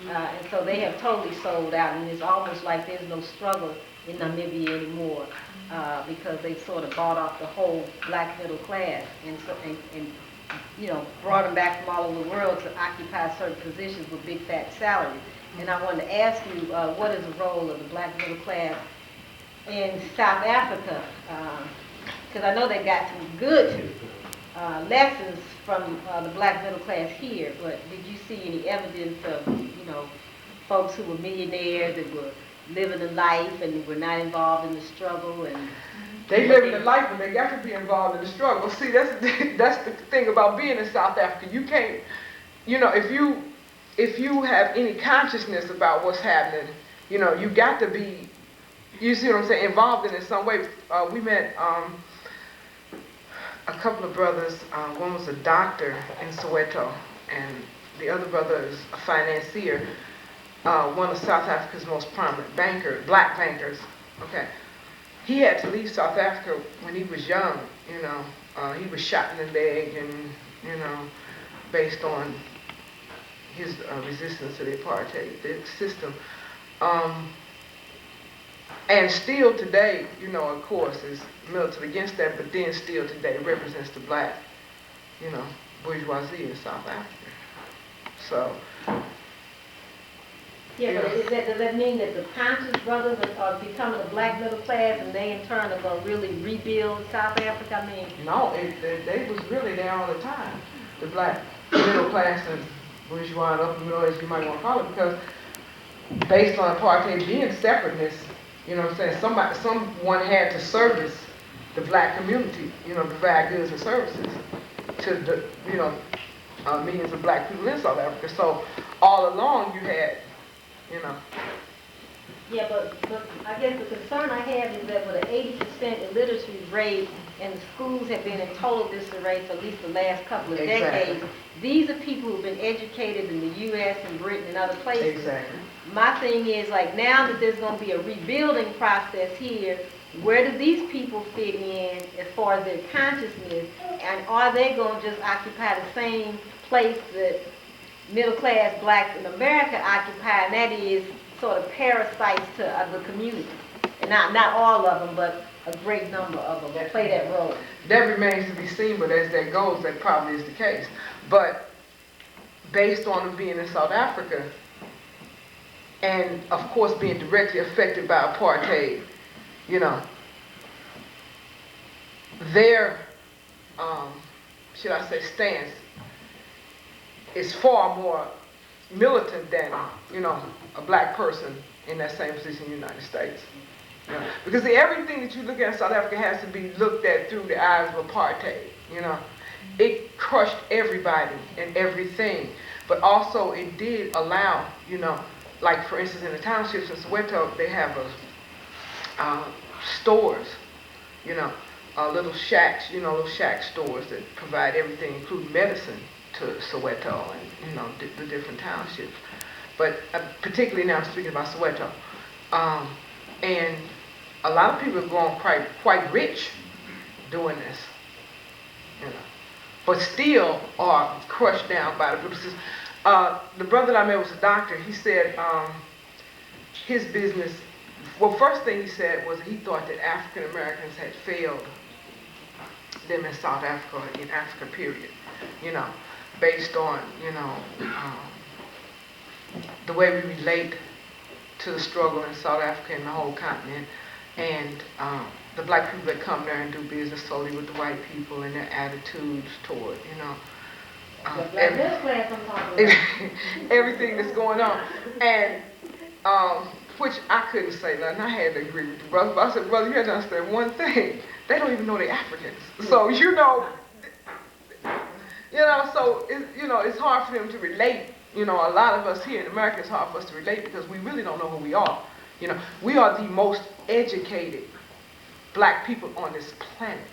And so they have totally sold out, and it's almost like there's no struggle in Namibia anymore because they've sort of bought off the whole black middle class and you know, brought them back from all over the world to occupy certain positions with big fat salaries. And I wanted to ask you, what is the role of the black middle class in South Africa? Because I know they got some good lessons from the black middle class here, but did you see any evidence of, you know, folks who were millionaires that were living a life and were not involved in the struggle? And they living the life, but they got to be involved in the struggle. See, that's the thing about being in South Africa. You can't, you know, if you have any consciousness about what's happening, you know, you got to be, you see what I'm saying, involved in it some way. We met a couple of brothers. One was a doctor in Soweto, and the other brother is a financier. One of South Africa's most prominent black bankers. Okay, he had to leave South Africa when he was young. You know, he was shot in the leg, and you know, based on his resistance to the apartheid system. And still today, you know, of course, is militant against that, but then still today represents the black, you know, bourgeoisie in South Africa. So. Yeah, but does that mean that the conscious brothers are becoming a black middle class and they in turn are going to really rebuild South Africa? I mean. No, they was really there all the time. The black middle class and bourgeois and upper middle, as you might want to call it, because based on apartheid being separateness, you know what I'm saying, someone had to service the black community, you know, provide goods and services to the, you know, millions of black people in South Africa. So all along you had, you know. Yeah, but I guess the concern I have is that with an 80% illiteracy rate and the schools have been in total disarray for at least the last couple of decades, these are people who've been educated in the U.S. and Britain and other places. Exactly. My thing is, like, now that there's going to be a rebuilding process here, where do these people fit in as far as their consciousness, and are they going to just occupy the same place that middle-class blacks in America occupy, and that is sort of parasites to the community? And not all of them, but a great number of them that play that role. That remains to be seen, but as that goes, that probably is the case. But based on them being in South Africa, and of course being directly affected by apartheid, you know, their, should I say, stance is far more militant than, you know, a black person in that same position in the United States. You know? Because everything that you look at in South Africa has to be looked at through the eyes of apartheid, you know. It crushed everybody and everything, but also it did allow, you know, like for instance in the townships in Soweto, they have stores, you know, little shacks, you know, little shack stores that provide everything, including medicine, to Soweto and, you know, the different townships. But particularly now I'm speaking about Soweto. And a lot of people have grown quite rich doing this, you know, but still are crushed down by the groups. The brother that I met was a doctor. He said his business, well, first thing he said was he thought that African Americans had failed them in South Africa, in Africa period, you know, based on, you know, the way we relate to the struggle in South Africa and the whole continent, and the black people that come there and do business solely with the white people and their attitudes toward, everything that's going on. And which I couldn't say nothing. I had to agree with the brother. But I said, brother, you have to understand one thing. They don't even know they're Africans. So, so it's hard for them to relate. A lot of us here in America, it's hard for us to relate because we really don't know who we are. We are the most educated black people on this planet.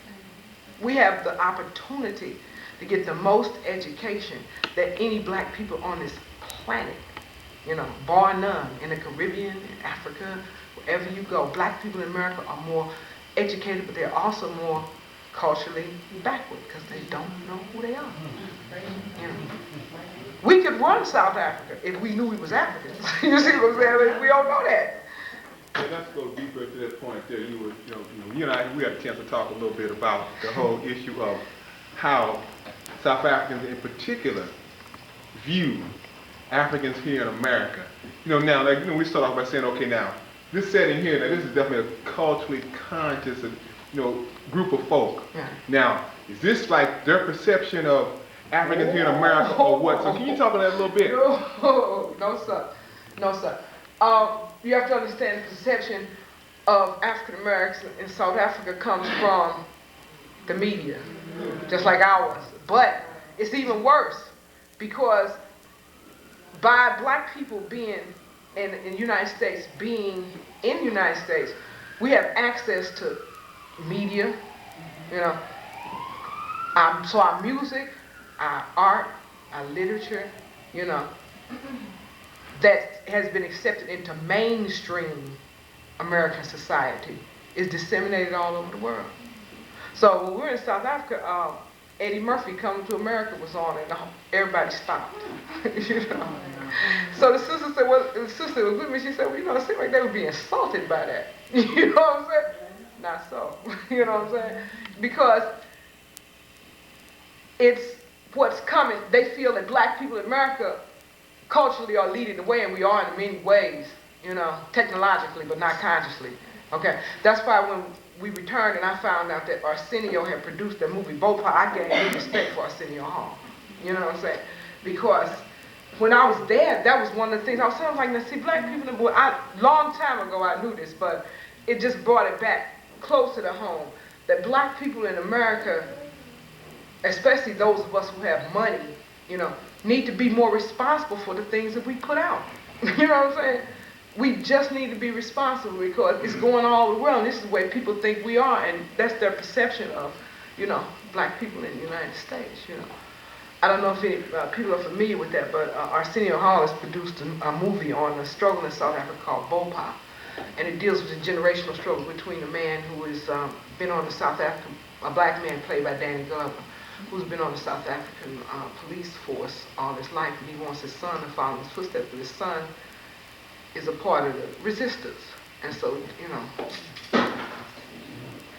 We have the opportunity to get the most education that any black people on this planet, bar none, in the Caribbean, in Africa, wherever you go. Black people in America are more educated, but they're also more culturally backward because they don't know who they are. We could run South Africa if we knew we was Africans. You see what I'm saying? We don't know that. And let's go deeper to that point there. You and I, we had a chance to talk a little bit about the whole issue of how South Africans in particular view Africans here in America. Now, we start off by saying, okay, now, this setting here, now this is definitely a culturally conscious, group of folk. Yeah. Now, is this like their perception of Africans here in America or what? So can you talk about that a little bit? No, sir. No, sir. You have to understand the perception of African Americans in South Africa comes from the media, just like ours. But it's even worse because by black people being in the United States, we have access to media, so our music, our art, our literature, that has been accepted into mainstream American society is disseminated all over the world. So when we were in South Africa, Eddie Murphy Coming to America was on and everybody stopped. So the sister said, the sister was with me, she said, it seemed like they would be insulted by that. You know what I'm saying? Not so. You know what I'm saying? Because it's what's coming. They feel that black people in America culturally are leading the way, and we are in many ways, technologically, but not consciously. Okay, that's why when we returned and I found out that Arsenio had produced the movie Bopa, I gained new respect for Arsenio Hall. You know what I'm saying? Because when I was there, that was one of the things I was saying, like, now see, black people, long time ago I knew this, but it just brought it back closer to home, that black people in America, especially those of us who have money, need to be more responsible for the things that we put out. You know what I'm saying? We just need to be responsible because it's going all over the world, and this is the way people think we are, and that's their perception of, black people in the United States, I don't know if any people are familiar with that, but Arsenio Hall has produced a movie on the struggle in South Africa called Bopa, and it deals with the generational struggle between a man who has been on the South African, a black man played by Danny Glover, who's been on the South African police force all his life, and he wants his son to follow his footsteps, but his son is a part of the resistance. And so,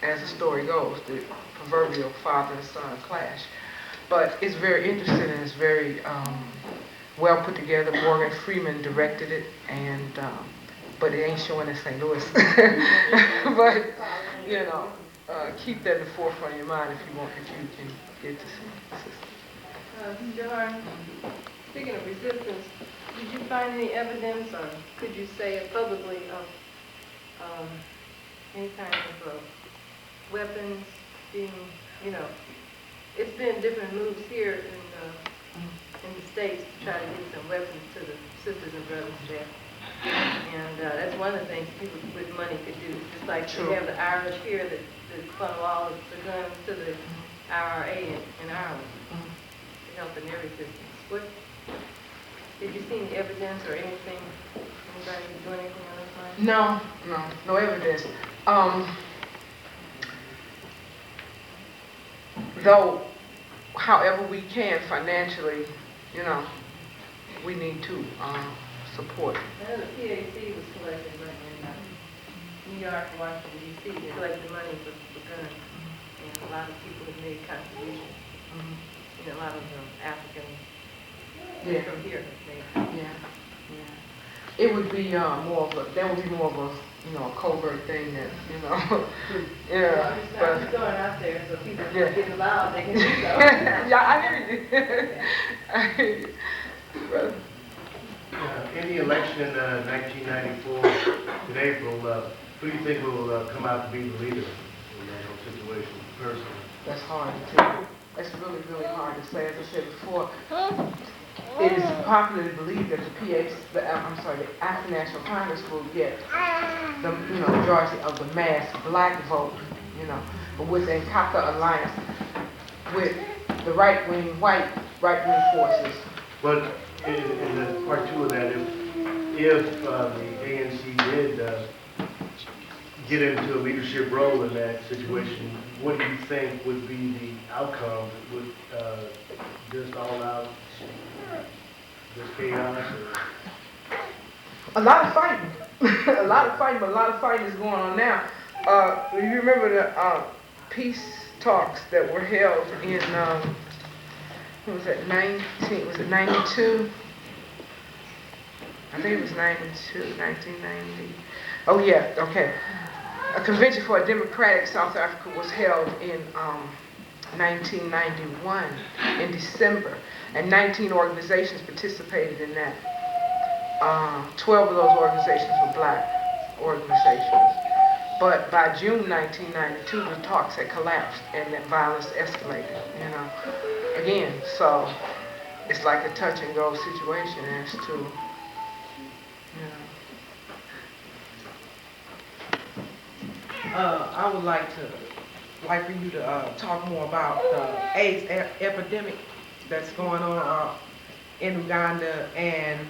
as the story goes, the proverbial father and son clash. But it's very interesting and it's very well put together. Morgan Freeman directed it, and but it ain't showing in St. Louis. But keep that in the forefront of your mind if you can get to see. Johari, speaking of resistance, did you find any evidence, or could you say it publicly, of any kind of weapons being, it's been different moves here in the States to try to get some weapons to the sisters and brothers there. And that's one of the things people with money could do. Just like we have the Irish here that funnel all of the guns to the IRA in Ireland to help in their resistance. Did you see any evidence or anything? Anybody doing anything on this line? No evidence. Though, however we can financially, we need to support. I know the PAC was collecting money in New York and Washington, D.C. They collected money for guns. And a lot of people have made contributions. A lot of Africans from here have made. Yeah. Yeah. It would be more of a, that would be more of a, a covert thing that, yeah. Well, it's going out there so people Yeah. get allowed, they can do so. Yeah, I hear you. I hear you. Brother. In the election in 1994, in April, who do you think will come out to be the leader in that whole situation, personally? That's hard to tell. That's really, really hard to say. As I said before, it is popularly believed that the African National Congress will get the majority of the mass black vote, but with an Nkata alliance with the right-wing forces. But in the part two of that, if the ANC did get into a leadership role in that situation, what do you think would be the outcome? Would just all out just chaos? A lot of fighting. A lot of fighting, but a lot of fighting is going on now. You remember the peace talks that were held in, what was it, 92? I think it was 92, 1990. Oh yeah, okay. A convention for a democratic South Africa was held in 1991 in December, and 19 organizations participated in that. 12 of those organizations were black organizations. But by June 1992, the talks had collapsed and that violence escalated, Again, so it's like a touch and go situation as to, I would like for you to talk more about the AIDS epidemic that's going on in Uganda and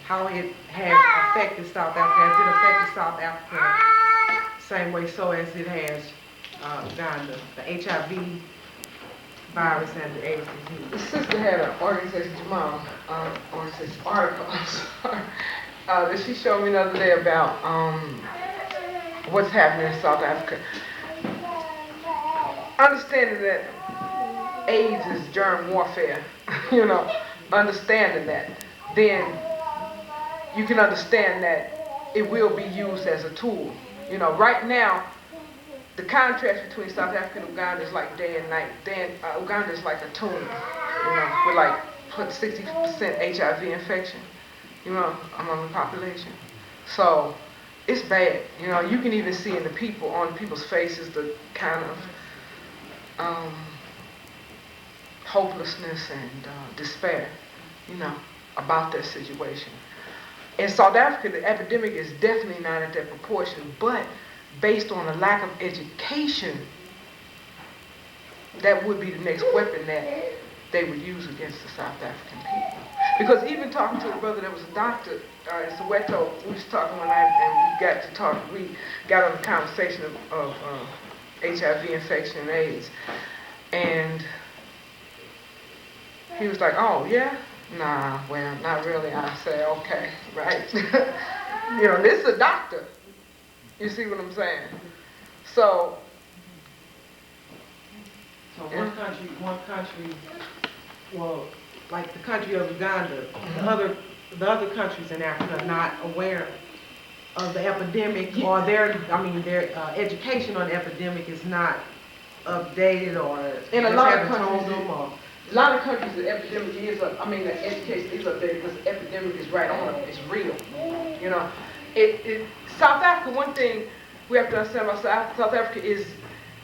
how it has affected South Africa. Has it affected South Africa same way so as it has Uganda, the HIV virus and the AIDS disease? the sister had an organization, Jamal, organization article, that she showed me the other day about what's happening in South Africa. Understanding that AIDS is germ warfare, understanding that, then you can understand that it will be used as a tool. Right now, the contrast between South Africa and Uganda is like day and night. Uganda is like a tomb, with like 60% HIV infection, among the population. So it's bad. You can even see in on people's faces the kind of hopelessness and despair, about that situation. In South Africa, the epidemic is definitely not at that proportion, but based on a lack of education, that would be the next weapon that they would use against the South African people. Because even talking to a brother that was a doctor in Soweto, we was talking one night and we got on the conversation of HIV infection and AIDS. And he was like, oh yeah? Nah, well, not really. I said, okay, right. This is a doctor. You see what I'm saying? So one country, well, like the country of Uganda, the other countries in Africa are not aware of the epidemic, or their education on the epidemic is not updated, or in a lot of told countries, them, or a lot of countries, the epidemic is up. The education is up there because the epidemic is right on them. It's real. South Africa. One thing we have to understand about South Africa is,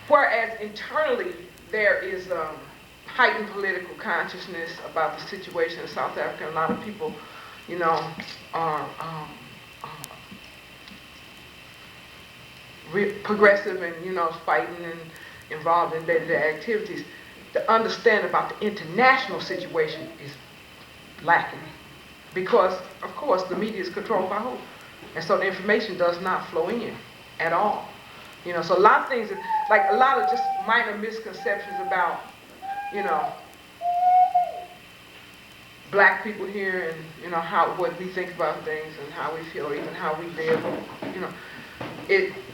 whereas internally there is heightened political consciousness about the situation in South Africa, a lot of people, are progressive and fighting and involved in day-to-day activities. The understanding about the international situation is lacking because, of course, the media is controlled by who? And so the information does not flow in at all. So a lot of things, like a lot of just minor misconceptions about, black people here and, what we think about things and how we feel, or even how we live,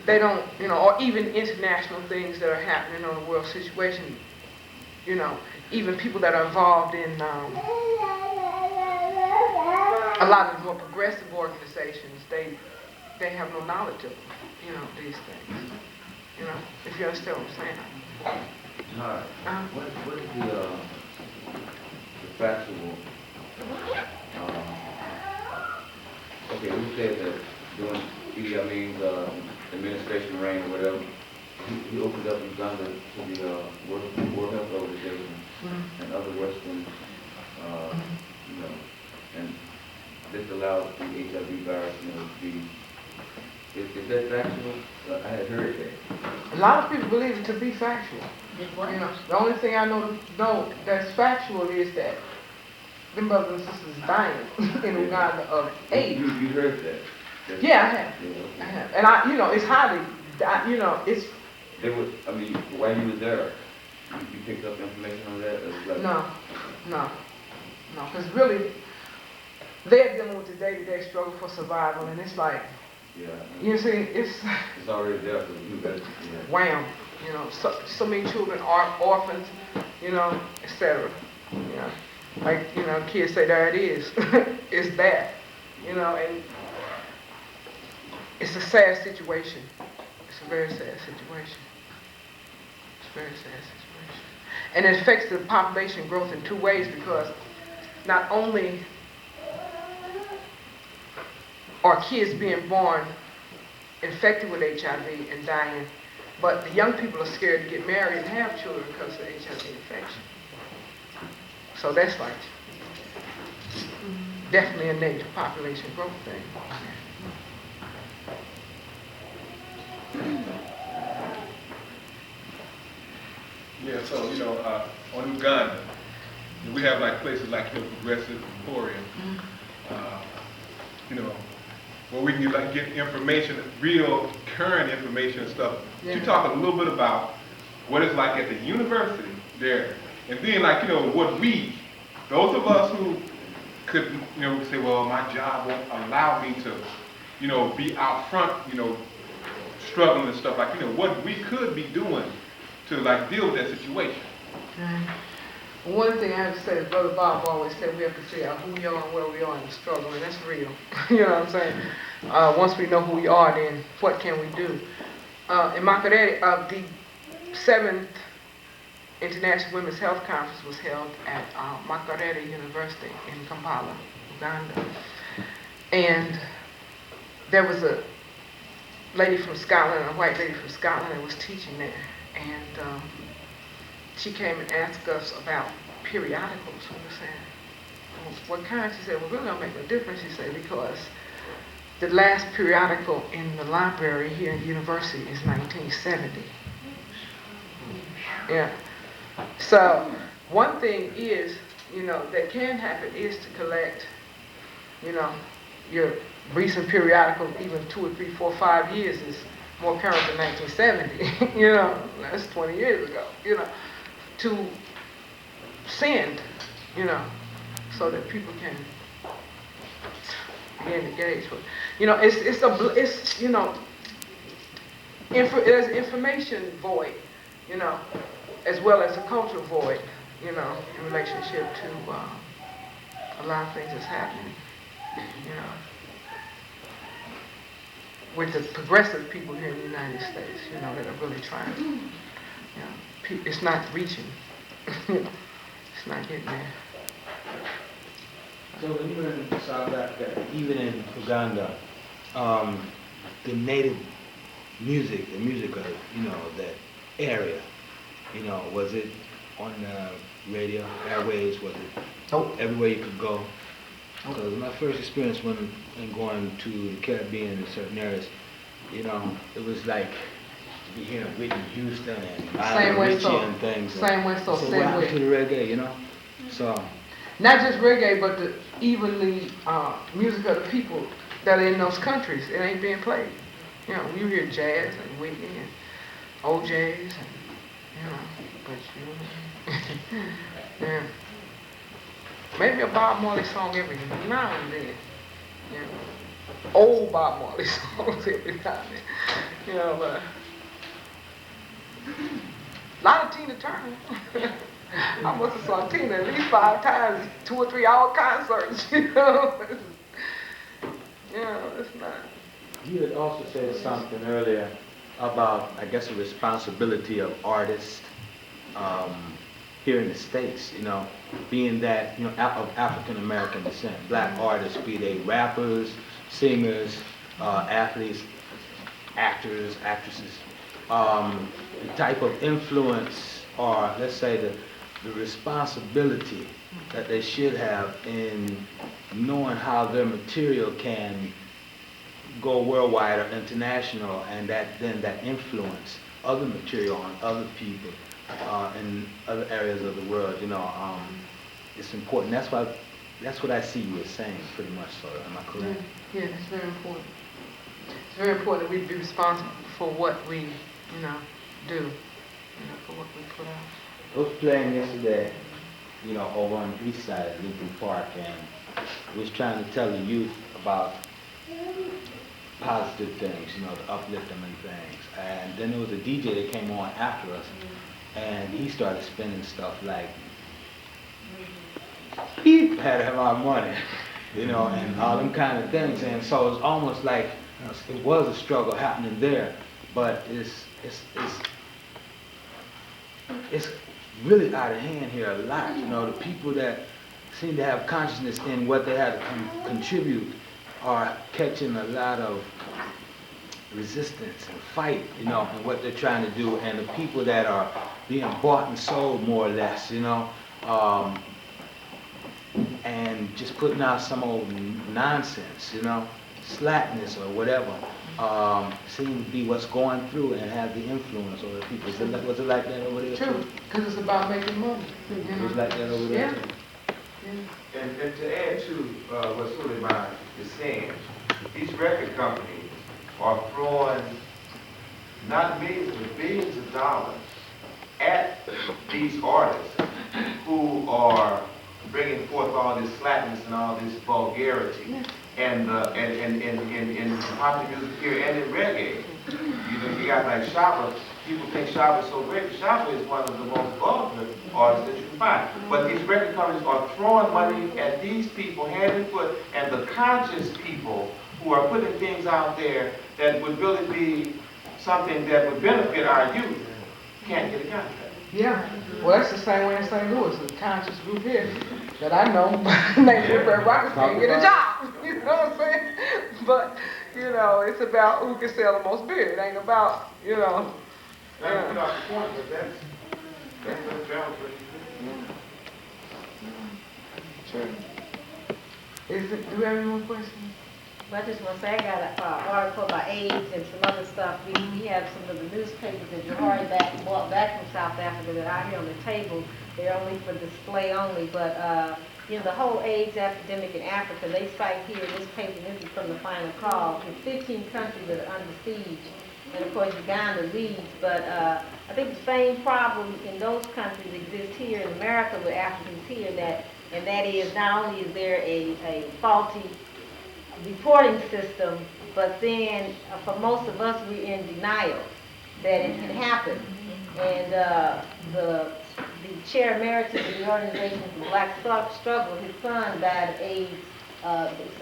they don't, or even international things that are happening on the world situation, even people that are involved in a lot of the more progressive organizations, they have no knowledge of, these things. If you understand what I'm saying. Johari, what is the factual, okay, we said that during Idi Amin's administration reign or whatever, he opened up Uganda to the World Health Organization and other Western, and this allowed the HIV virus, to be. Is that factual? I had heard that. A lot of people believe it to be factual. The only thing I know that's factual is that the brothers and sisters dying in Uganda of AIDS. You heard that? Yeah, I have. I have. And it's highly, it's. They were, while you were there, you picked up information on that? No, because really, they're dealing with the day-to-day struggle for survival, and it's like, you see, it's already there for you guys. Wham, so many children are orphans, etc. Like, kids say, there it is. It's that, and it's a sad situation. It's a very sad situation. It's a very sad situation. And it affects the population growth in two ways, because not only are kids being born infected with HIV and dying, but the young people are scared to get married and have children because of the HIV infection. So that's like definitely a negative population growth thing. Yeah, so, on Uganda, we have like places like Progressive Emporium, where we can get information, real current information and stuff. Yeah. You talk a little bit about what it's like at the university there, and then what those of us who could, say, well, my job won't allow me to, be out front, struggling and stuff, what we could be doing to deal with that situation. One thing I have to say is Brother Bob always said we have to figure out who we are and where we are in the struggle, and that's real. You know what I'm saying? Once we know who we are, then what can we do? In Makerere, the 7th International Women's Health Conference was held at Makerere University in Kampala, Uganda. And there was a lady from Scotland, a white lady from Scotland that was teaching there. And she came and asked us about periodicals. We were saying, well, what kind? She said, well, really don't make no difference, she said, because the last periodical in the library here at the university is 1970. Yeah. So one thing is, that can happen is to collect, your recent periodical, even 2 or 3, 4, 5 years is more current than 1970. That's 20 years ago, to send, so that people can begin to engage with. There's information void, as well as a cultural void, in relationship to a lot of things that's happening, with the progressive people here in the United States, that are really trying. It's not reaching. It's not getting there. So when you were in South Africa, even in Uganda, the native music, the music of, that area, was it on the radio, airways, was it everywhere you could go? Because my first experience when going to the Caribbean in certain areas, it was like you hear Whitney Houston and Lionel Richie and things. Same way, so what happened to the reggae, So not just reggae, but the evenly music of the people that are in those countries. It ain't being played. You hear jazz and Whitney and OJs and but yeah. Maybe a Bob Marley song every now and then. Old Bob Marley songs every now and then. But a lot of Tina Turner. I must have saw Tina at least 5 times, 2 or 3 hour concerts, it's not. You had also said something earlier about, I guess, the responsibility of artists here in the States, being that, of African American descent, black artists, be they rappers, singers, athletes, actors, actresses, the type of influence, or let's say the responsibility that they should have in knowing how their material can go worldwide or international, and that influence other material on other people in other areas of the world. It's important. That's what I see you as saying, pretty much. So, am I correct? Yeah, it's very important. It's very important that we be responsible for what we, do, for what we put out. I was playing yesterday, over on the east side of Lincoln Park, and was trying to tell the youth about positive things, to uplift them and things. And then there was a DJ that came on after us, and he started spending stuff like, he had to have our money, and all them kind of things. And so it's almost like it was a struggle happening there, but it's really out of hand here a lot. The people that seem to have consciousness in what they have to contribute are catching a lot of resistance and fight, in what they're trying to do, and the people that are being bought and sold more or less, and just putting out some old nonsense, slackness or whatever, seems to be what's going through and have the influence over the people. Was it like that over there? True, because it's about making money. It was like that over there? Yeah. And to add to what Suleiman is saying, these record companies are throwing not millions but billions of dollars at these artists who are bringing forth all this slackness and all this vulgarity and in popular music here and in reggae. You got like Shabba. People think Shabba is so great. Shabba is one of the most vulgar artists that you can find. But these record companies are throwing money at these people hand and foot, and the conscious people who are putting things out there that would really be something that would benefit our youth can't get a contract. Yeah, well, that's the same way in St. Louis. A conscious group here that I know, named Rockets can't get a job. You know what I'm saying? But, it's about who can sell the most beer. It ain't about, That's not the point, but that's the challenge. Sure. Do we have any more questions? Well, I just want to say I got an article about AIDS and some other stuff. We have some of the newspapers that Johari bought back from South Africa that are here on the table. They're only for display only, but the whole AIDS epidemic in Africa, they cite here in this paper, this is from the Final Call, in 15 countries that are under siege. And of course Uganda leads, but I think the same problem in those countries exists here in America with Africans here, and that is not only is there a faulty reporting system, but then for most of us we're in denial that it can happen. And the chair emeritus of the Organization for Black Struggle, his son died of AIDS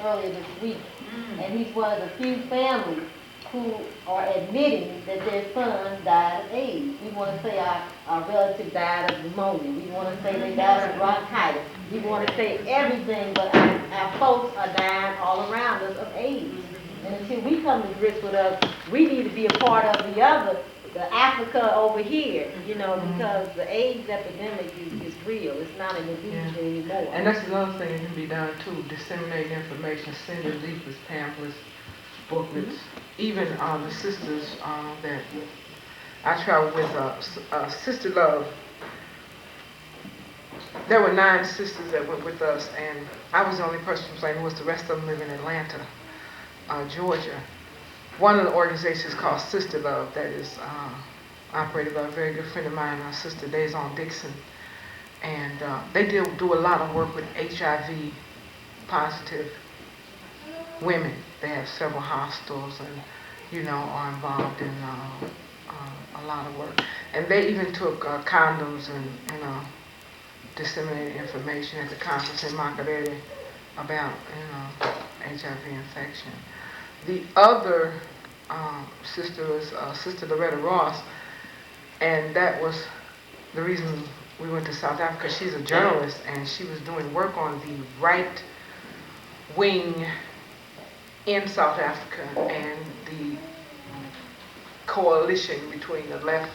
earlier this week, and he's one of the few families who are admitting that their son died of AIDS. We want to say our relative died of pneumonia. We want to say they died of bronchitis. We want to say everything, but our folks are dying all around us of AIDS. And until we come to grips with us, we need to be a part of the Africa over here, because the AIDS epidemic is real. It's not an illusion anymore. And that's another thing that can be done too, disseminate information, send leaflets, pamphlets, booklets. Even the sisters that I traveled with, Sister Love, there were 9 sisters that went with us, and I was the only person from St. Louis. The rest of them live in Atlanta, Georgia. One of the organizations called Sister Love that is operated by a very good friend of mine, Sister Daison Dixon, and they do a lot of work with HIV positive women. They have several hospitals and, are involved in a lot of work. And they even took condoms and disseminated information at the conference in Makerere about, HIV infection. The other sister was Sister Loretta Ross, and that was the reason we went to South Africa. She's a journalist, and she was doing work on the right wing in South Africa and the coalition between the black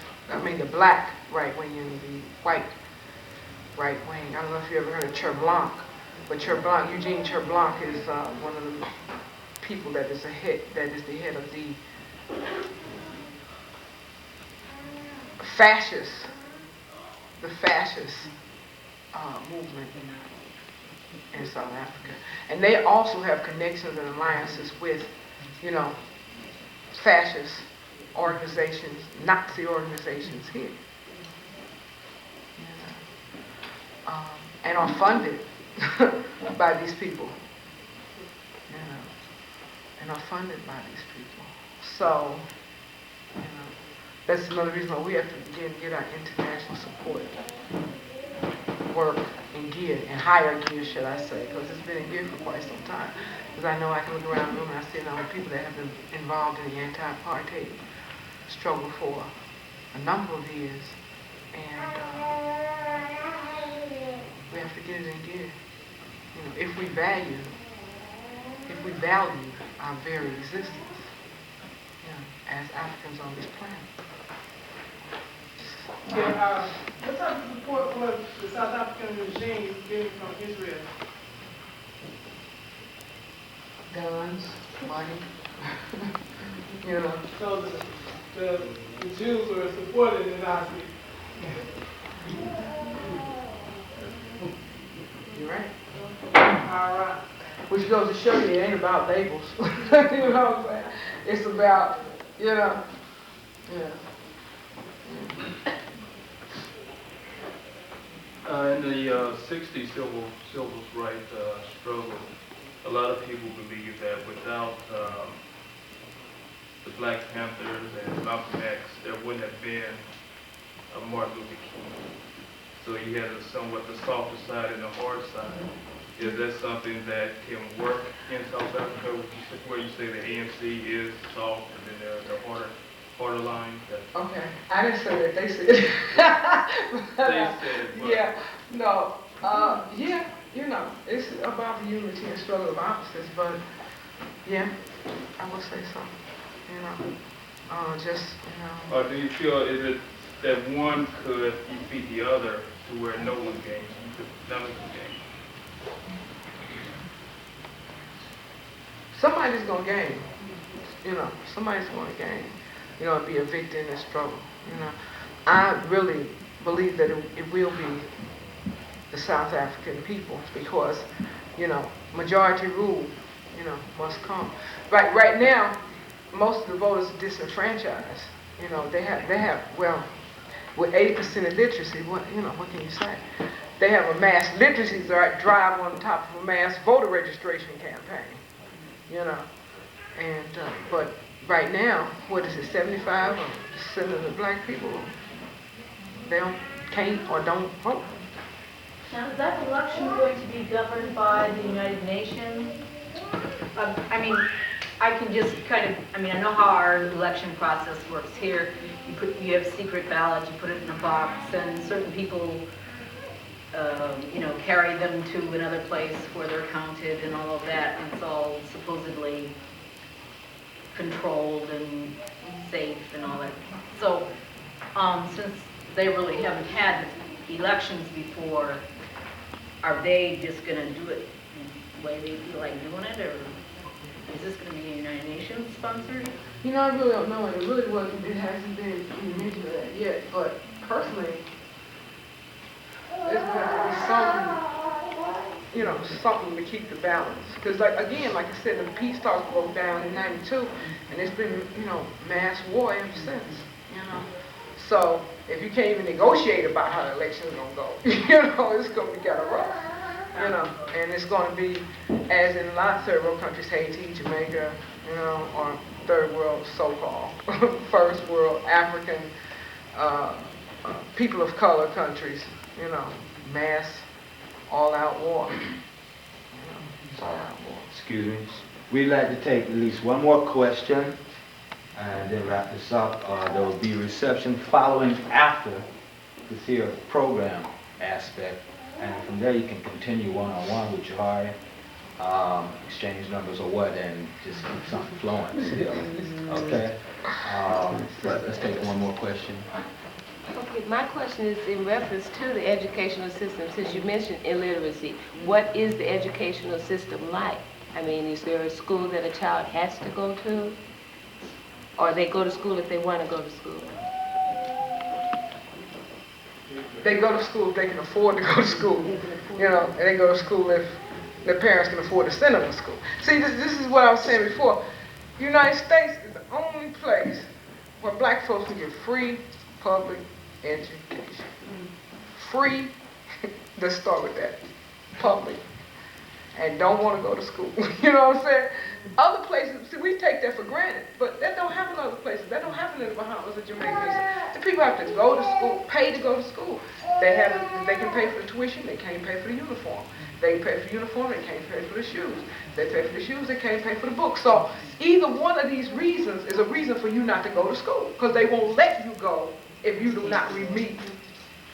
right wing and the white right wing. I don't know if you ever heard of Cherblanc, but Eugene Cherblanc is one of the people that is the head of the fascist movement in South Africa. And they also have connections and alliances with, fascist organizations, Nazi organizations here. And are funded by these people. So, that's another reason why we have to get our international support work in gear, in higher gear, should I say, because it's been in gear for quite some time. Because I know I can look around the room and I see a number of people that have been involved in the anti-apartheid struggle for a number of years, and we have to get it in gear. If we value our very existence, as Africans on this planet. Yeah, what type of support was the South African regime getting from Israel? Guns, money, So the Jews were supporting the Nazis. You're right. All right. Which goes to show you it ain't about labels. You know what I'm saying? It's about, In the 60s civil rights struggle, a lot of people believe that without the Black Panthers and Malcolm X, there wouldn't have been a Martin Luther King. So you had somewhat the softer side and the hard side. Is that something that can work in South Africa, where you say the ANC is soft and then there are the harder lines? Okay, I didn't say that, they said it. They said it, but it's about the unity and struggle of opposites, but yeah, I would say so. Or do you feel is it that one could defeat the other to where no one gains, none of them gain? Somebody's gonna gain. Somebody's gonna gain. And be a victor in this struggle. I really believe that it will be the South African people because, majority rule, must come. Right now, most of the voters are disenfranchised. They have with 80% illiteracy, what can you say? They have a mass literacy drive on top of a mass voter registration campaign. But right now, 75% of the black people, they can't or don't vote. Now, is that election going to be governed by the United Nations? I can just I know how our election process works here. You have secret ballots, you put it in a box, and certain people, carry them to another place where they're counted and all of that, and it's all supposedly controlled and safe and all that. So, since they really haven't had elections before, are they just going to do it the way they feel like doing it, or is this going to be United Nations sponsored? I really don't know, and it hasn't been mentioned that yet, but personally, there's going to have to be something to keep the balance. Because, like I said, the peace talks broke down in '92, and it's been, mass war ever since, So, if you can't even negotiate about how the election's going to go, it's going to be kind of rough, and it's going to be, as in a lot of third world countries, Haiti, Jamaica, or third world so-called, first world, African, people of color countries, mass all-out war. All-out war. excuse me, we'd like to take at least one more question and then wrap this up. There will be reception following after this here program aspect, and from there you can continue one-on-one with Johari, exchange numbers or what, and just keep something flowing still. Okay? But let's take one more question. Okay, my question is in reference to the educational system. Since you mentioned illiteracy, what is the educational system like? I mean, is there a school that a child has to go to? Or they go to school if they want to go to school? They go to school if they can afford to go to school. You know, and they go to school if their parents can afford to send them to school. See, this is what I was saying before. The United States is the only place where black folks can get free public education. Free, let's start with that, public, and don't want to go to school. You know what I'm saying? Other places, see, we take that for granted, but that don't happen in other places. That don't happen in the Bahamas or Jamaica. The people have to go to school, pay to go to school. They can pay for the tuition, they can't pay for the uniform. They pay for the uniform, they can't pay for the shoes. They pay for the shoes, they can't pay for the books. So either one of these reasons is a reason for you not to go to school, because they won't let you go if you do not meet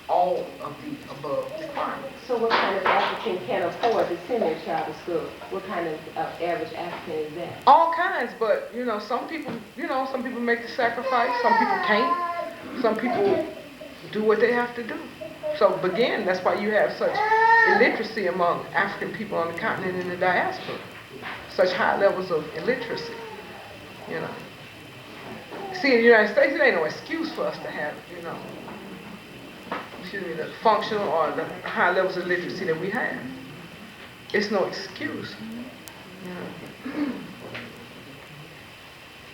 all of the above requirements. So what kind of African can afford to send their child to school? What kind of average African is that? All kinds, but some people make the sacrifice, some people can't, some people do what they have to do. So again, that's why you have such illiteracy among African people on the continent and the diaspora. Such high levels of illiteracy, See, in the United States, it ain't no excuse for us to have, the functional or the high levels of literacy that we have. It's no excuse.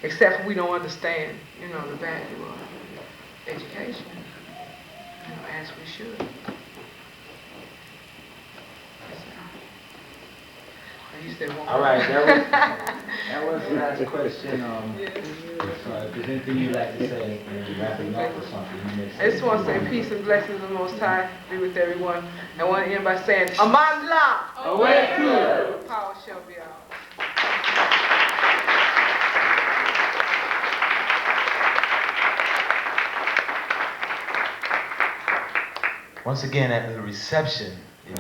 Except for we don't understand, the value of education, as we should. All right, that was the last question. So if there's anything you'd like to say, wrapping up or something. I just want to say peace and blessings of the Most High be with everyone. I want to end by saying, Amandla! Awake! Power shall be ours. Once again, at the reception, you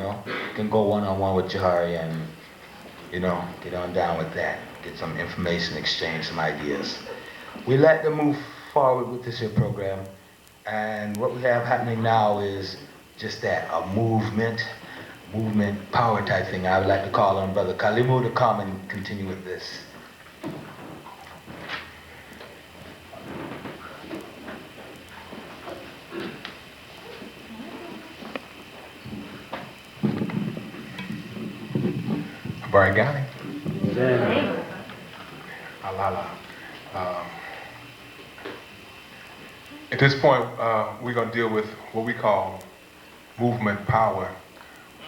can go one-on-one with Johari and get on down with that. Get some information, exchange some ideas. We like to move forward with this here program, and what we have happening now is just that, a movement power type thing. I would like to call on Brother Kalimu to come and continue with this. Baragani. Alala. At this point, we're going to deal with what we call movement power.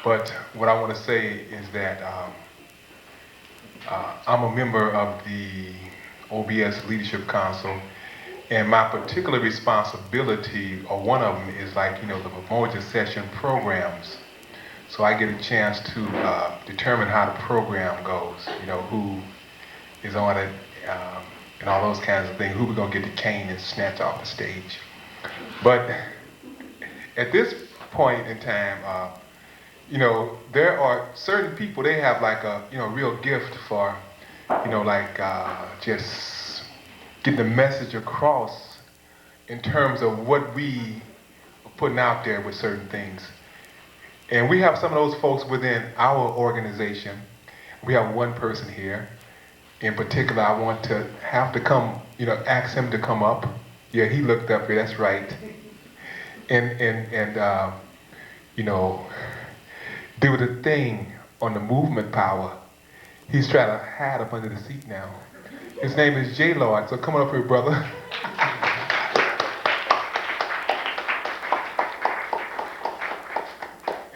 But what I want to say is that I'm a member of the OBS Leadership Council, and my particular responsibility, or one of them, is the Pamoja session programs. So I get a chance to determine how the program goes, who is on it, and all those kinds of things, who we're going to get the cane and snatch off the stage. But at this point in time, there are certain people, they have a real gift for, just getting the message across in terms of what we are putting out there with certain things. And we have some of those folks within our organization. We have one person here. In particular, I want to have to come, ask him to come up. Yeah, he looked up here, that's right. And do the thing on the movement power. He's trying to hide up under the seat now. His name is J. Lord, so come on up here, brother.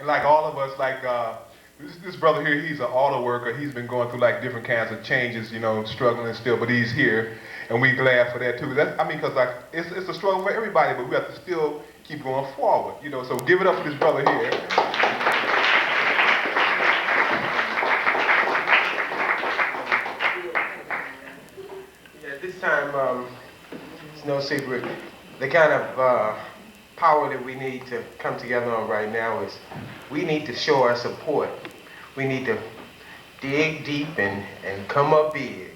Like all of us, this brother here, he's an auto worker. He's been going through different kinds of changes, struggling still, but he's here, and we're glad for that too. Because it's a struggle for everybody, but we have to still keep going forward, So give it up for this brother here. it's no secret, the kind of power that we need to come together on right now is we need to show our support. We need to dig deep and come up big.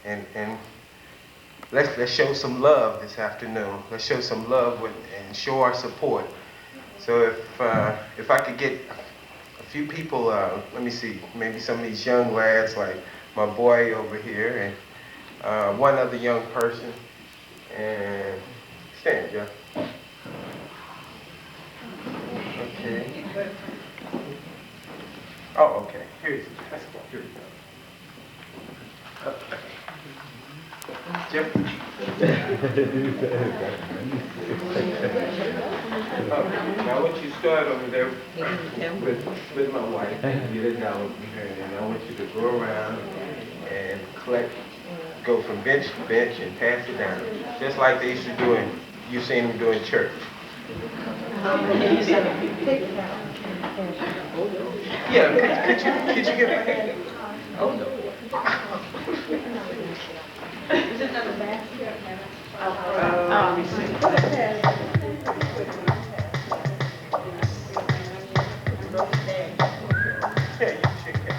And let's show some love this afternoon. Let's show some love and show our support. So if I could get a few people, let me see, maybe some of these young lads like my boy over here and one other young person. And stand, Jeff. Okay. Oh, okay. Here we go. Jeff. Now I want you to start over there with my wife and get it down with her, and I want you to go around and collect, go from bench to bench and pass it down, just like they used to do in, you seen them do in church. Yeah, could you get my hand? Oh no. Is it another basket? Let me see. Yeah, you should get.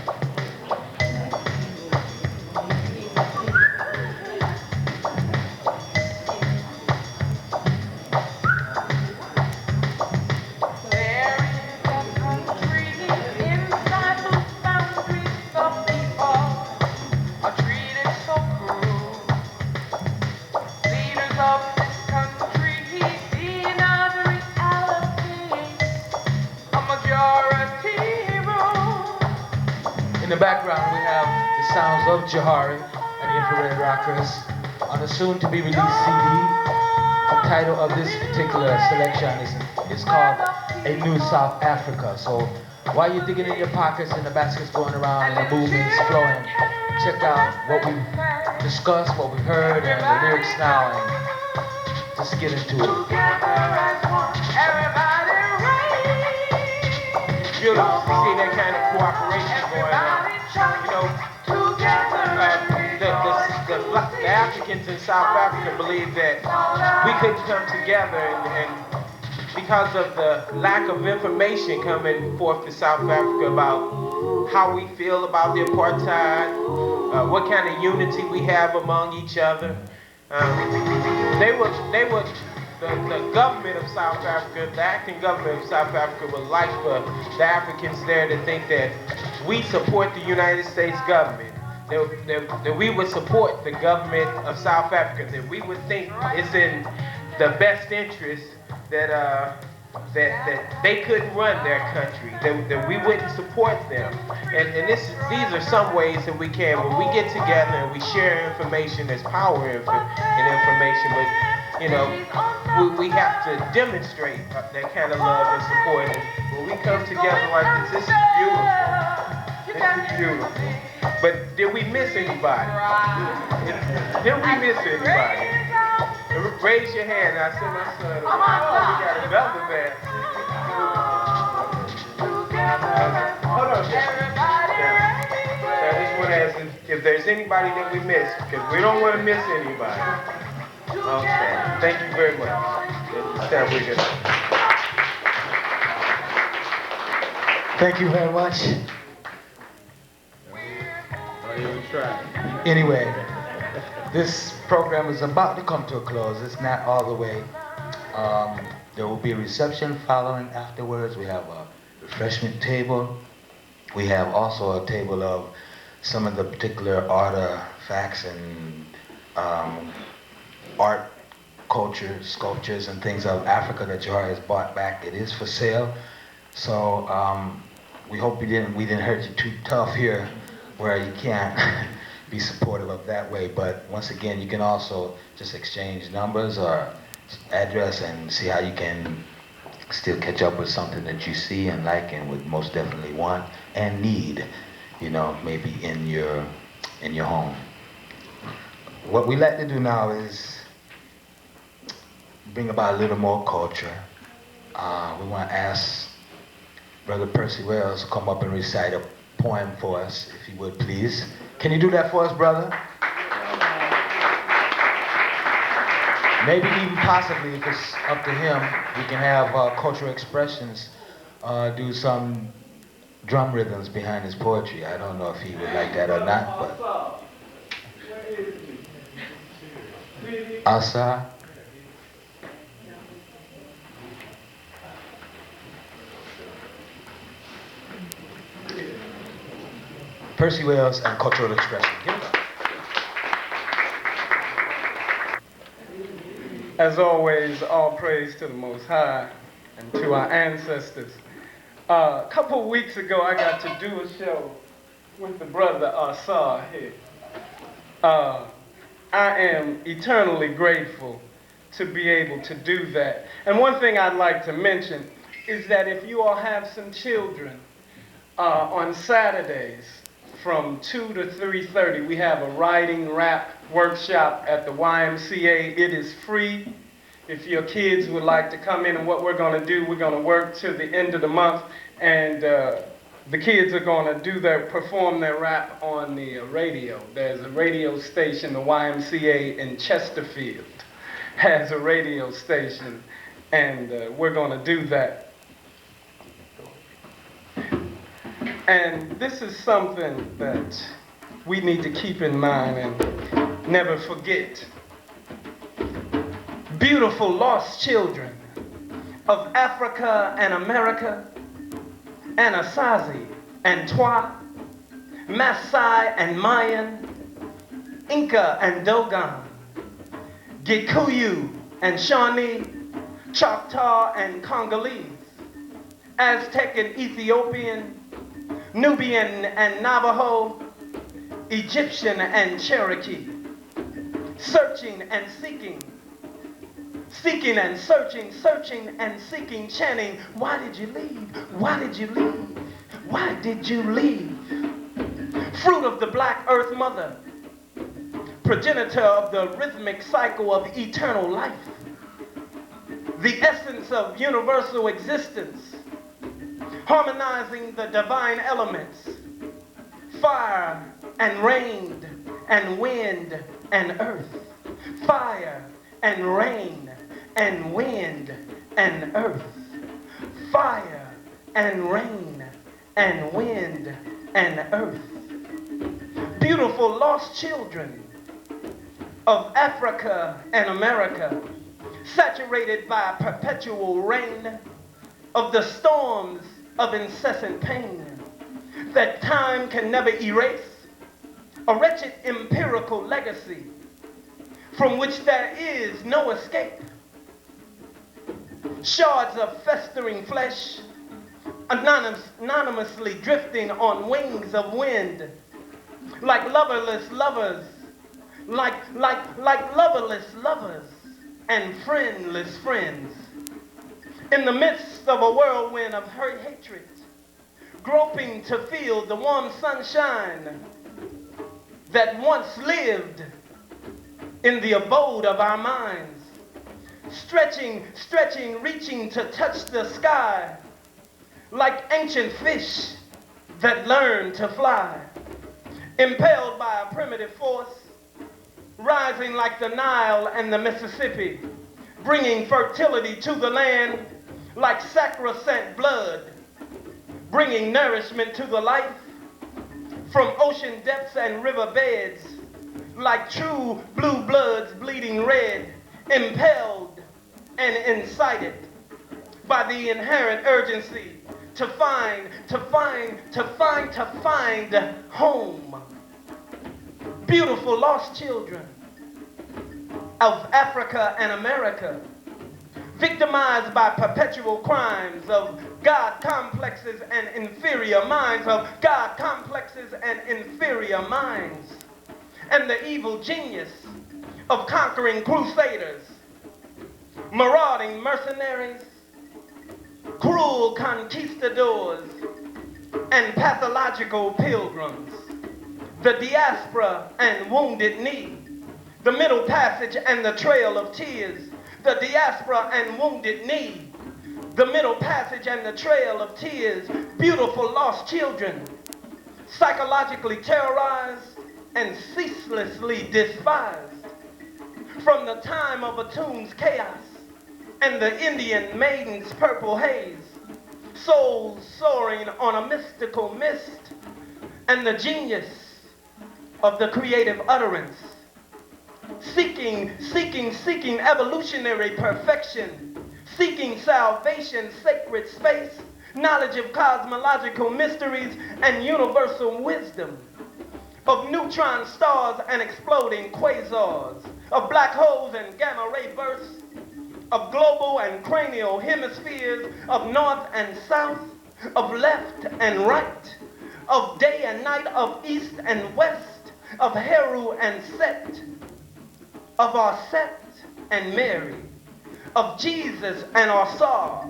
In the background, we have the sounds of Johari and the Infrared Rockers on a soon-to-be-released CD. The title of this particular selection is called A New South Africa. So while you're digging in your pockets and the basket's going around and the movement's flowing, check out what we've discussed, what we've heard, and the lyrics now, and just get into it. Beautiful to see that kind of cooperation going on. You know, the Africans in South Africa believe that we couldn't come together, and because of the lack of information coming forth to South Africa about how we feel about the apartheid, what kind of unity we have among each other, the government of South Africa, the acting government of South Africa would like for the Africans there to think that we support the United States government, that we would support the government of South Africa, that we would think it's in the best interest that they couldn't run their country, that we wouldn't support them. And these are some ways that we can, when we get together and we share information, there's power in information, but you know, we have to demonstrate that kind of love and support. And when we come together like this is beautiful. This is beautiful. But did we miss anybody? Did we miss anybody? Raise your hand. I see my son. Oh, we got another man. Hold on. I just want to ask if there's anybody that we missed, because we don't want to miss anybody. Okay, thank you very much. Stand with us. Thank you very much. Anyway, this program is about to come to a close. It's not all the way. There will be a reception following afterwards. We have a refreshment table. We have also a table of some of the particular artifacts and art, culture, sculptures, and things of Africa that Johari has brought back. It is for sale. So we hope we didn't hurt you too tough here where you can't be supportive of that way. But once again, you can also just exchange numbers or address and see how you can still catch up with something that you see and like and would most definitely want and need, you know, maybe in your home. What we like to do now is bring about a little more culture. We want to ask Brother Percy Wells to come up and recite a poem for us, if you would, please. Can you do that for us, brother? Maybe even possibly, if it's up to him, we can have cultural expressions do some drum rhythms behind his poetry. I don't know if he would like that or not, but Asa. Percy Wells and cultural expression. Give it up. As always, all praise to the Most High and to our ancestors. A couple weeks ago, I got to do a show with the brother Asa here. I am eternally grateful to be able to do that. And one thing I'd like to mention is that if you all have some children, on Saturdays from 2 to 3:30, we have a writing rap workshop at the YMCA. It is free. If your kids would like to come in, and what we're going to do, we're going to work to the end of the month, and the kids are going to perform their rap on the radio. There's a radio station, the YMCA in Chesterfield has a radio station, and we're going to do that. And this is something that we need to keep in mind and never forget. Beautiful lost children of Africa and America, Anasazi and Twa, Maasai and Mayan, Inca and Dogon, Gikuyu and Shawnee, Choctaw and Congolese, Aztec and Ethiopian, Nubian and Navajo, Egyptian and Cherokee, searching and seeking, seeking and searching, searching and seeking, chanting, why did you leave? Why did you leave? Why did you leave? Fruit of the black earth mother, progenitor of the rhythmic cycle of eternal life, the essence of universal existence, harmonizing the divine elements, fire and rain and wind and earth, fire and rain and wind and earth, fire and rain and wind and earth. Beautiful lost children of Africa and America, saturated by perpetual rain of the storms of incessant pain that time can never erase, a wretched empirical legacy from which there is no escape. Shards of festering flesh, anonymously drifting on wings of wind, like loverless lovers, like loverless lovers and friendless friends. In the midst of a whirlwind of hatred, groping to feel the warm sunshine that once lived in the abode of our minds, stretching, reaching to touch the sky, like ancient fish that learned to fly, impelled by a primitive force, rising like the Nile and the Mississippi, bringing fertility to the land like sacrosanct blood, bringing nourishment to the life from ocean depths and river beds, like true blue bloods bleeding red, impelled and incited by the inherent urgency to find home. Beautiful lost children of Africa and America, victimized by perpetual crimes of God complexes and inferior minds, of God complexes and inferior minds, and the evil genius of conquering crusaders, marauding mercenaries, cruel conquistadors, and pathological pilgrims, the diaspora and wounded knee, the middle passage and the trail of tears, the diaspora and wounded knee, the middle passage and the trail of tears, beautiful lost children, psychologically terrorized and ceaselessly despised, from the time of Atum's chaos and the Indian maiden's purple haze, souls soaring on a mystical mist, and the genius of the creative utterance, seeking evolutionary perfection, seeking salvation, sacred space, knowledge of cosmological mysteries and universal wisdom, of neutron stars and exploding quasars, of black holes and gamma ray bursts, of global and cranial hemispheres, of north and south, of left and right, of day and night, of east and west, of Heru and Set, of Arset and Mary, of Jesus and Arsar,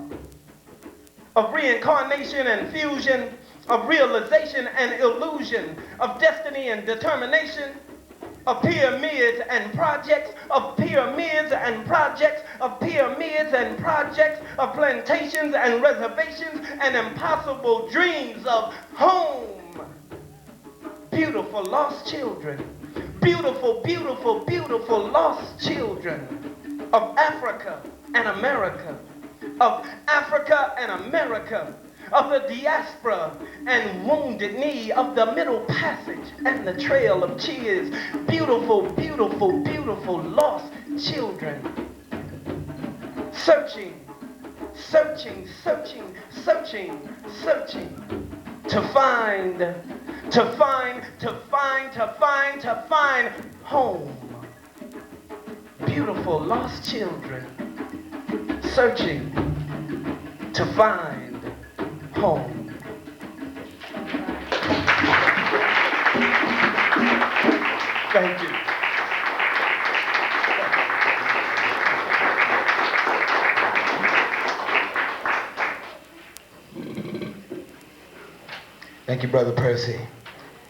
of reincarnation and fusion, of realization and illusion, of destiny and determination, of pyramids and projects, of pyramids and projects, of pyramids and projects, of plantations and reservations and impossible dreams of home. Beautiful lost children, beautiful, beautiful, beautiful lost children of Africa and America, of Africa and America, of the diaspora and wounded knee, of the middle passage and the trail of cheers. Beautiful, beautiful, beautiful lost children. Searching, searching, searching, searching, searching to find home. Beautiful lost children searching to find home. Thank you. Thank you, Brother Percy,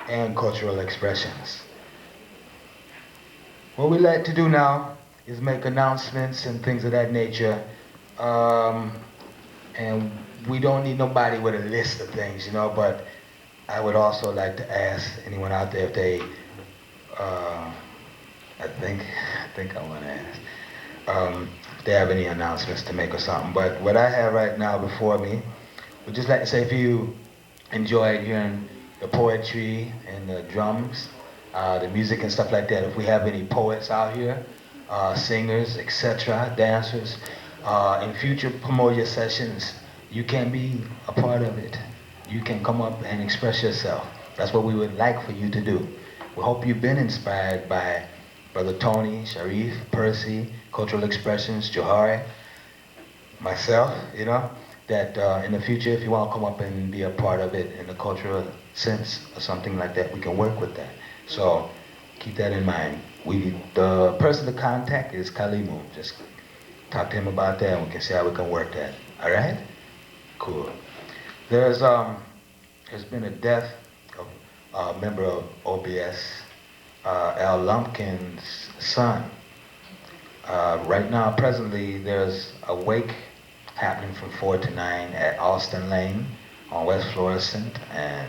and Cultural Expressions. What we like to do now is make announcements and things of that nature. And we don't need nobody with a list of things, you know, but I would also like to ask anyone out there if they, I think I want to ask, if they have any announcements to make or something. But what I have right now before me, would just like to say if you enjoyed hearing the poetry and the drums, the music and stuff like that, if we have any poets out here, singers, etc., dancers, in future Pamoja sessions, you can be a part of it. You can come up and express yourself. That's what we would like for you to do. We hope you've been inspired by Brother Tony, Sharif, Percy, Cultural Expressions, Johari, myself, you know, that in the future, if you want to come up and be a part of it in the cultural sense or something like that, we can work with that. So keep that in mind. The person to contact is Kalimu. Just talk to him about that and we can see how we can work that. All right? Cool. There's been a death of a member of OBS, Al Lumpkin's son. Right now, presently, there's a wake happening from 4 to 9 at Alston Lane on West Florissant and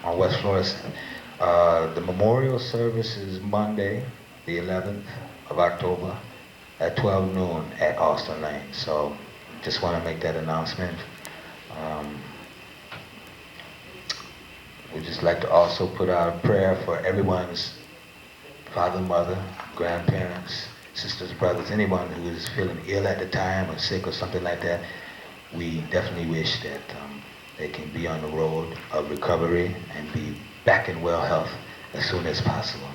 on West Florissant. The memorial service is Monday, the 11th of October at 12 noon at Alston Lane. So just want to make that announcement. We'd just like to also put out a prayer for everyone's father, mother, grandparents, sisters, brothers, anyone who is feeling ill at the time or sick or something like that. We definitely wish that they can be on the road of recovery and be back in well health as soon as possible.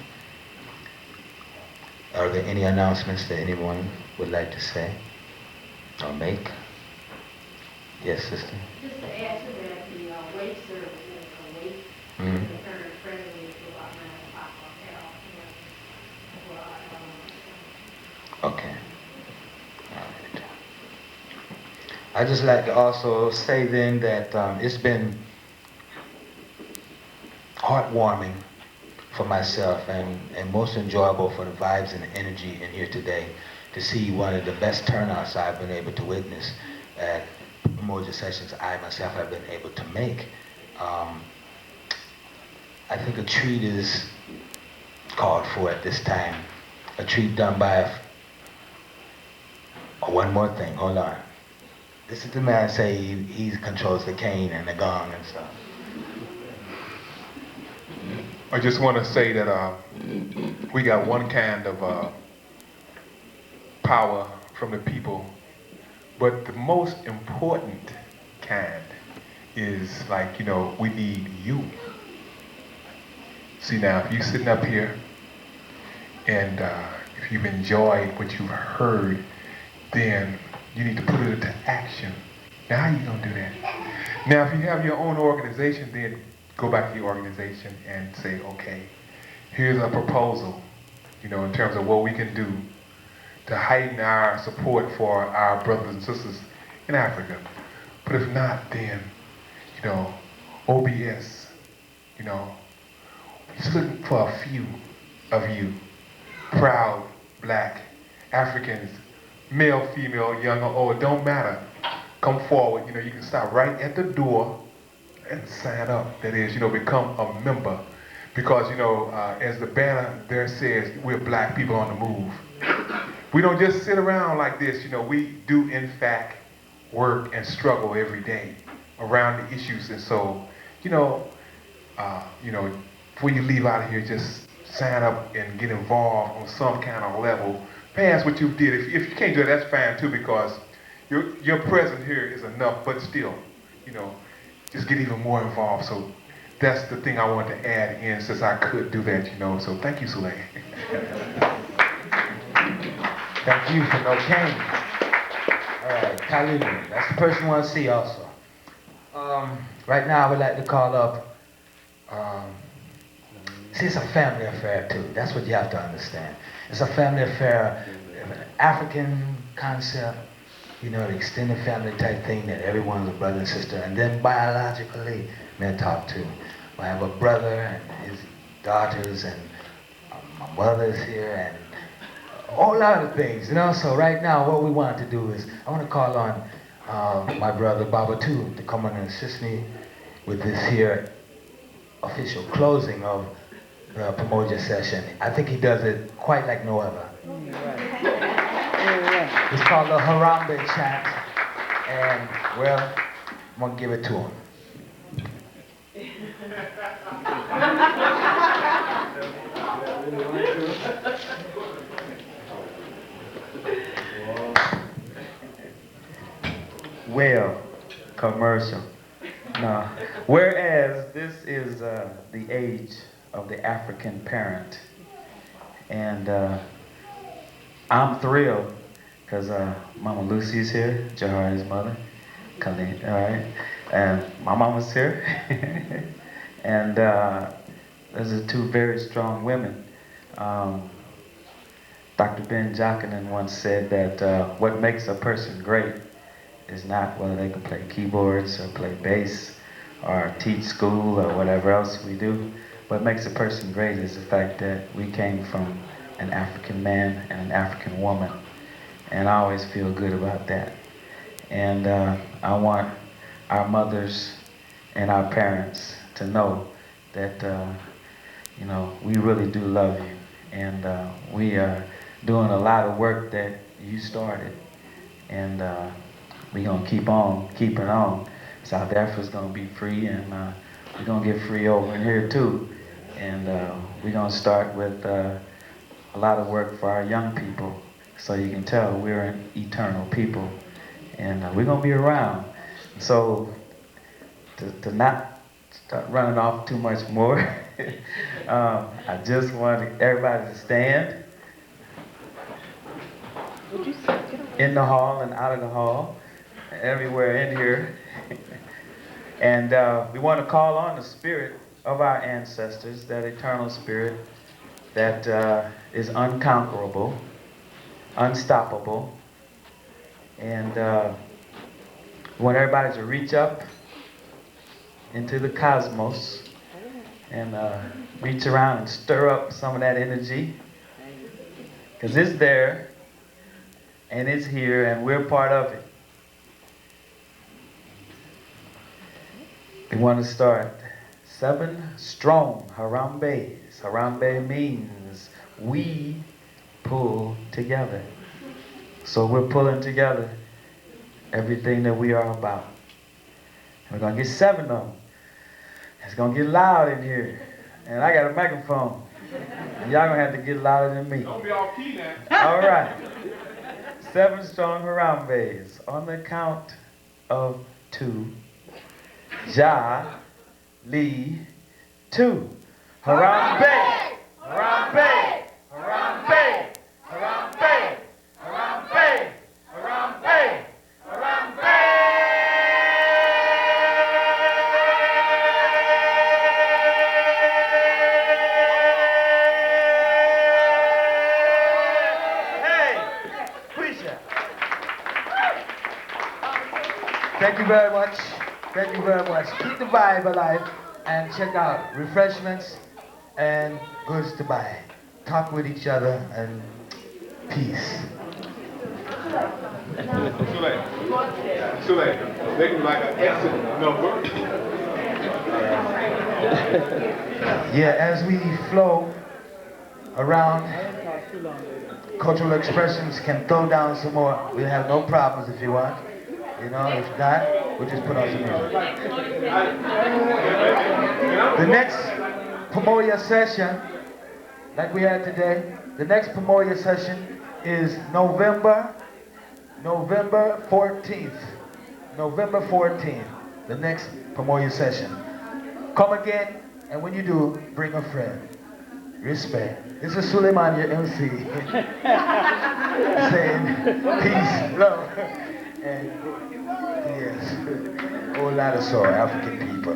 Are there any announcements that anyone would like to say or make? Yes, sister? Just to add to that, the wake service is a wake. Mm-hmm. Very friendly to about 9 o'clock on Okay. All right. I'd just like to also say then that it's been heartwarming for myself and most enjoyable for the vibes and the energy in here today to see one of the best turnouts I've been able to witness at Pamoja sessions I myself have been able to make. I think a treat is called for at this time. a treat done by oh, one more thing, hold on. This is the man say he controls the cane and the gong and stuff. I just want to say that we got one kind of power from the people, but the most important kind is like, you know, we need you. See now, if you're sitting up here and if you've enjoyed what you've heard, then you need to put it into action. Now how you gonna do that? Now if you have your own organization, then go back to your organization and say, okay, here's a proposal, you know, in terms of what we can do to heighten our support for our brothers and sisters in Africa. But if not, then, you know, OBS, you know, just looking for a few of you, proud black Africans, male, female, young or old, don't matter. Come forward, you know, you can stop right at the door and sign up. That is, you know, become a member. Because, you know, as the banner there says, we're black people on the move. We don't just sit around like this, you know, we do in fact work and struggle every day around the issues. And so, you know, before you leave out of here, just sign up and get involved on some kind of level. Past what you did. If you can't do it, that's fine too, because your presence here is enough, but still, you know, just get even more involved. So that's the thing I wanted to add in, since I could do that, you know. So thank you, Soleil. Thank you for no cane. All right, Kamili, that's the person we want to see also. Right now I would like to call up, see, it's a family affair too. That's what you have to understand. It's a family affair, an African concept, you know, the extended family type thing that everyone's a brother and sister, and then biologically, men talk to. I have a brother and his daughters, and my mother's here, and a whole lot of things, you know. So right now, what we want to do is, I want to call on my brother Baba too to come on and assist me with this here official closing of the Pamoja session. I think he does it quite like no other. It's called the Harambe chant, and well, I'm gonna give it to him. Well, commercial. No. Whereas this is the age of the African parent, and I'm thrilled because Mama Lucy's here, Johari's mother, Kamili, all right, and my mama's here, and those are two very strong women. Dr. Ben Jockinson once said that what makes a person great is not whether they can play keyboards or play bass or teach school or whatever else we do. What makes a person great is the fact that we came from an African man and an African woman. And I always feel good about that. And I want our mothers and our parents to know that, you know, we really do love you. And we are doing a lot of work that you started. And we're going to keep on keeping on. South Africa's going to be free, and we're going to get free over in here too. And we're going to start with a lot of work for our young people, so you can tell we're an eternal people. And we're going to be around. So to not start running off too much more, I just want everybody to stand in the hall and out of the hall, everywhere in here. And we want to call on the spirit of our ancestors, that eternal spirit that is unconquerable, unstoppable. And we want everybody to reach up into the cosmos and reach around and stir up some of that energy, because it's there and it's here and we're part of it. We want to start 7 strong Harambes. Harambe means we pull together. So we're pulling together everything that we are about. We're gonna get 7 of them. It's gonna get loud in here. And I got a microphone. And y'all gonna have to get louder than me. Don't be all key now. All right. 7 strong Harambe's. On the count of 2. Ja, Lee, 2. Harambe! Harambe! Harambe! Harambe! Harambe! Harambe! Harambe! Thank you very much. Thank you very much. Keep the vibe alive and check out refreshments and goods to buy. Talk with each other and peace. Too late. They can like an exit number. Yeah, as we flow around, cultural expressions can throw down some more. We have no problems if you want. You know, if not, we'll just put on some music. The next Pamoja session, like we had today, the next Pamoja session is November 14th. November 14th, the next Pamoja session. Come again, and when you do, bring a friend. Respect. This is Suleiman, your MC, saying peace, love, and yes, a whole lot of sorrow, African people.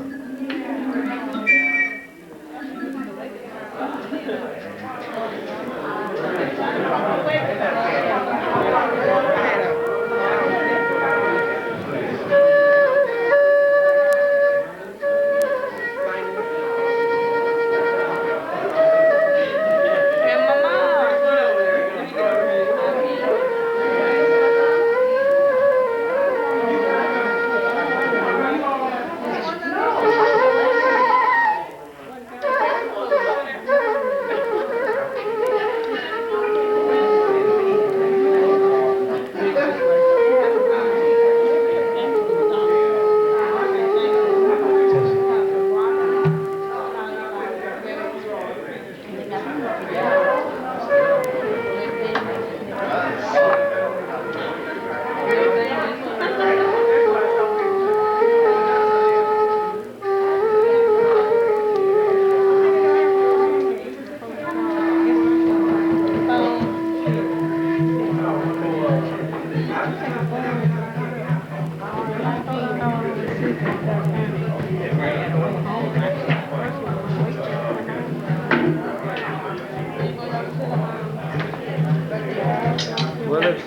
Well, if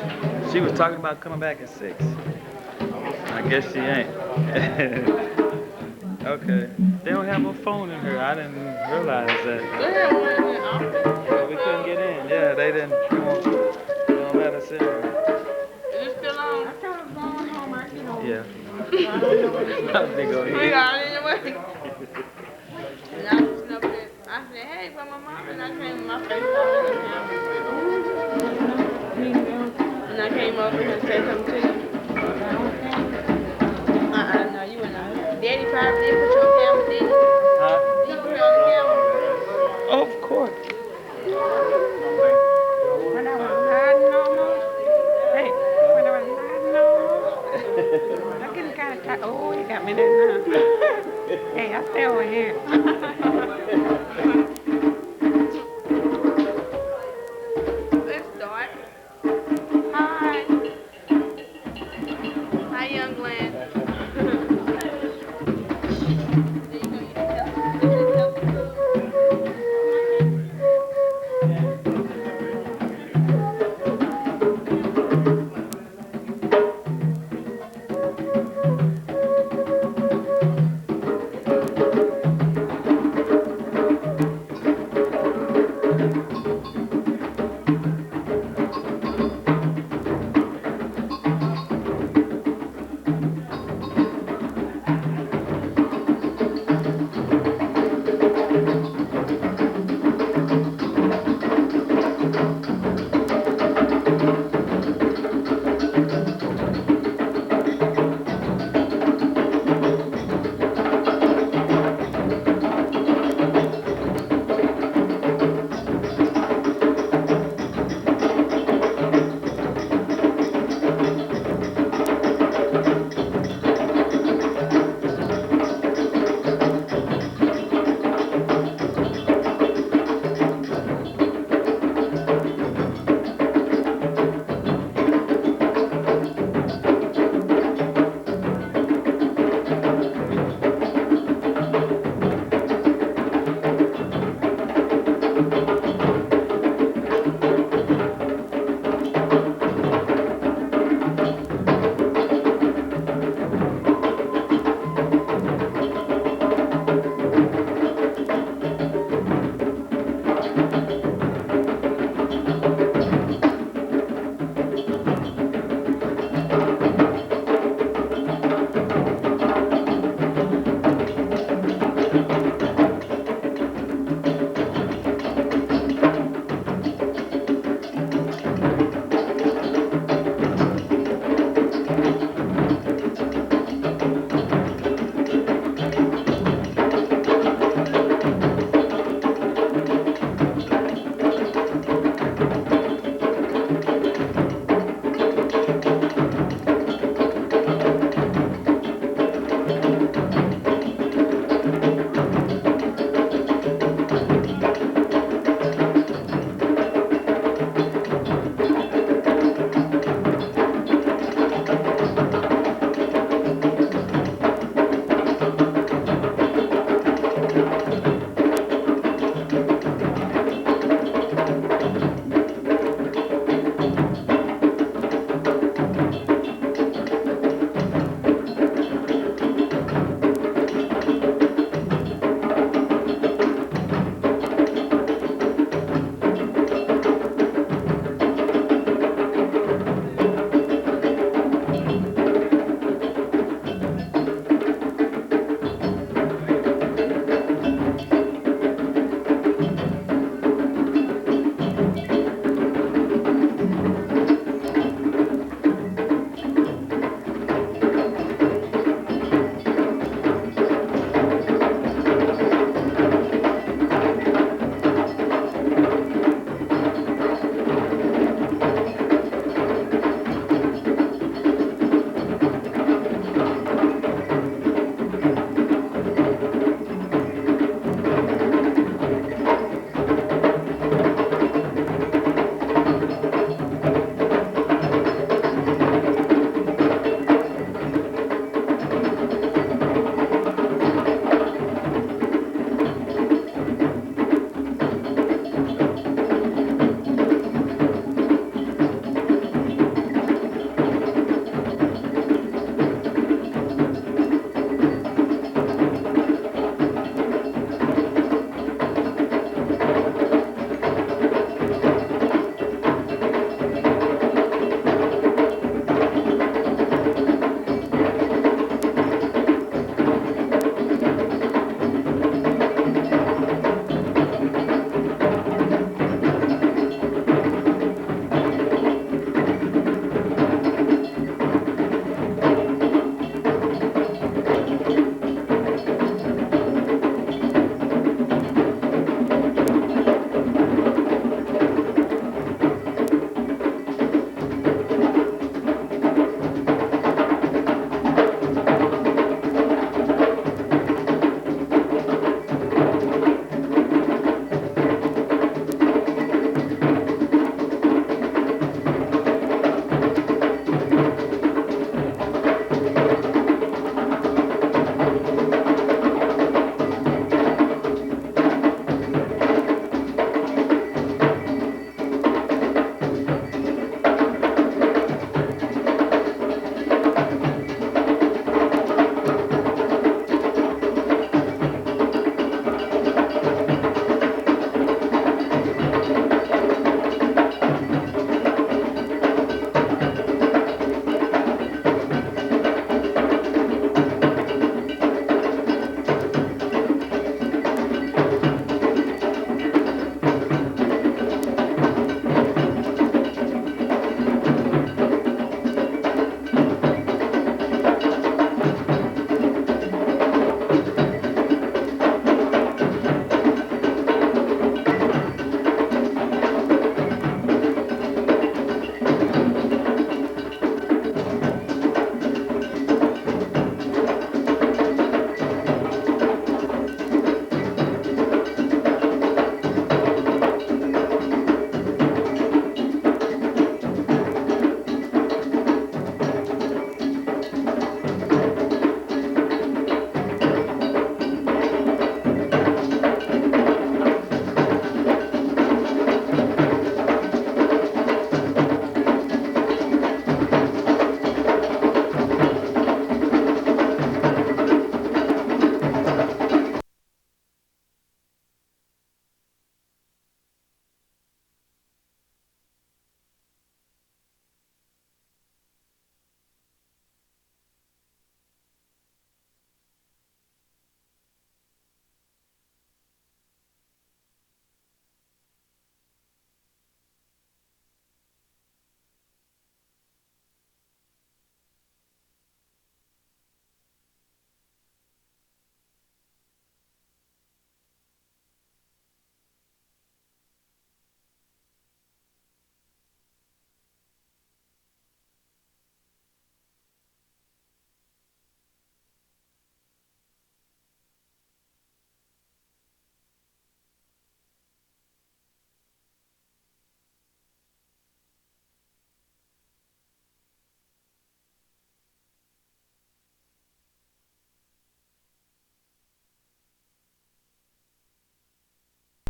she was talking about coming back at 6. I guess she ain't. Okay. They don't have a phone in here. I didn't realize that. But we couldn't get in. Yeah, they didn't. They won't let us in. Is it still on? I thought it was going home. I can Yeah. They go We here. got it anyway. And I was sitting up there. I said, hey, but my mom, and I came with my face on the camera. And I came over and said something to you. No, you were not. Daddy probably did put you on camera, didn't he? Huh? Did you put it on the camera? Of course. When I was riding almost. Hey, when I was riding almost. I'm getting kind of tired. Oh, you got me there now. Hey, I stay over here.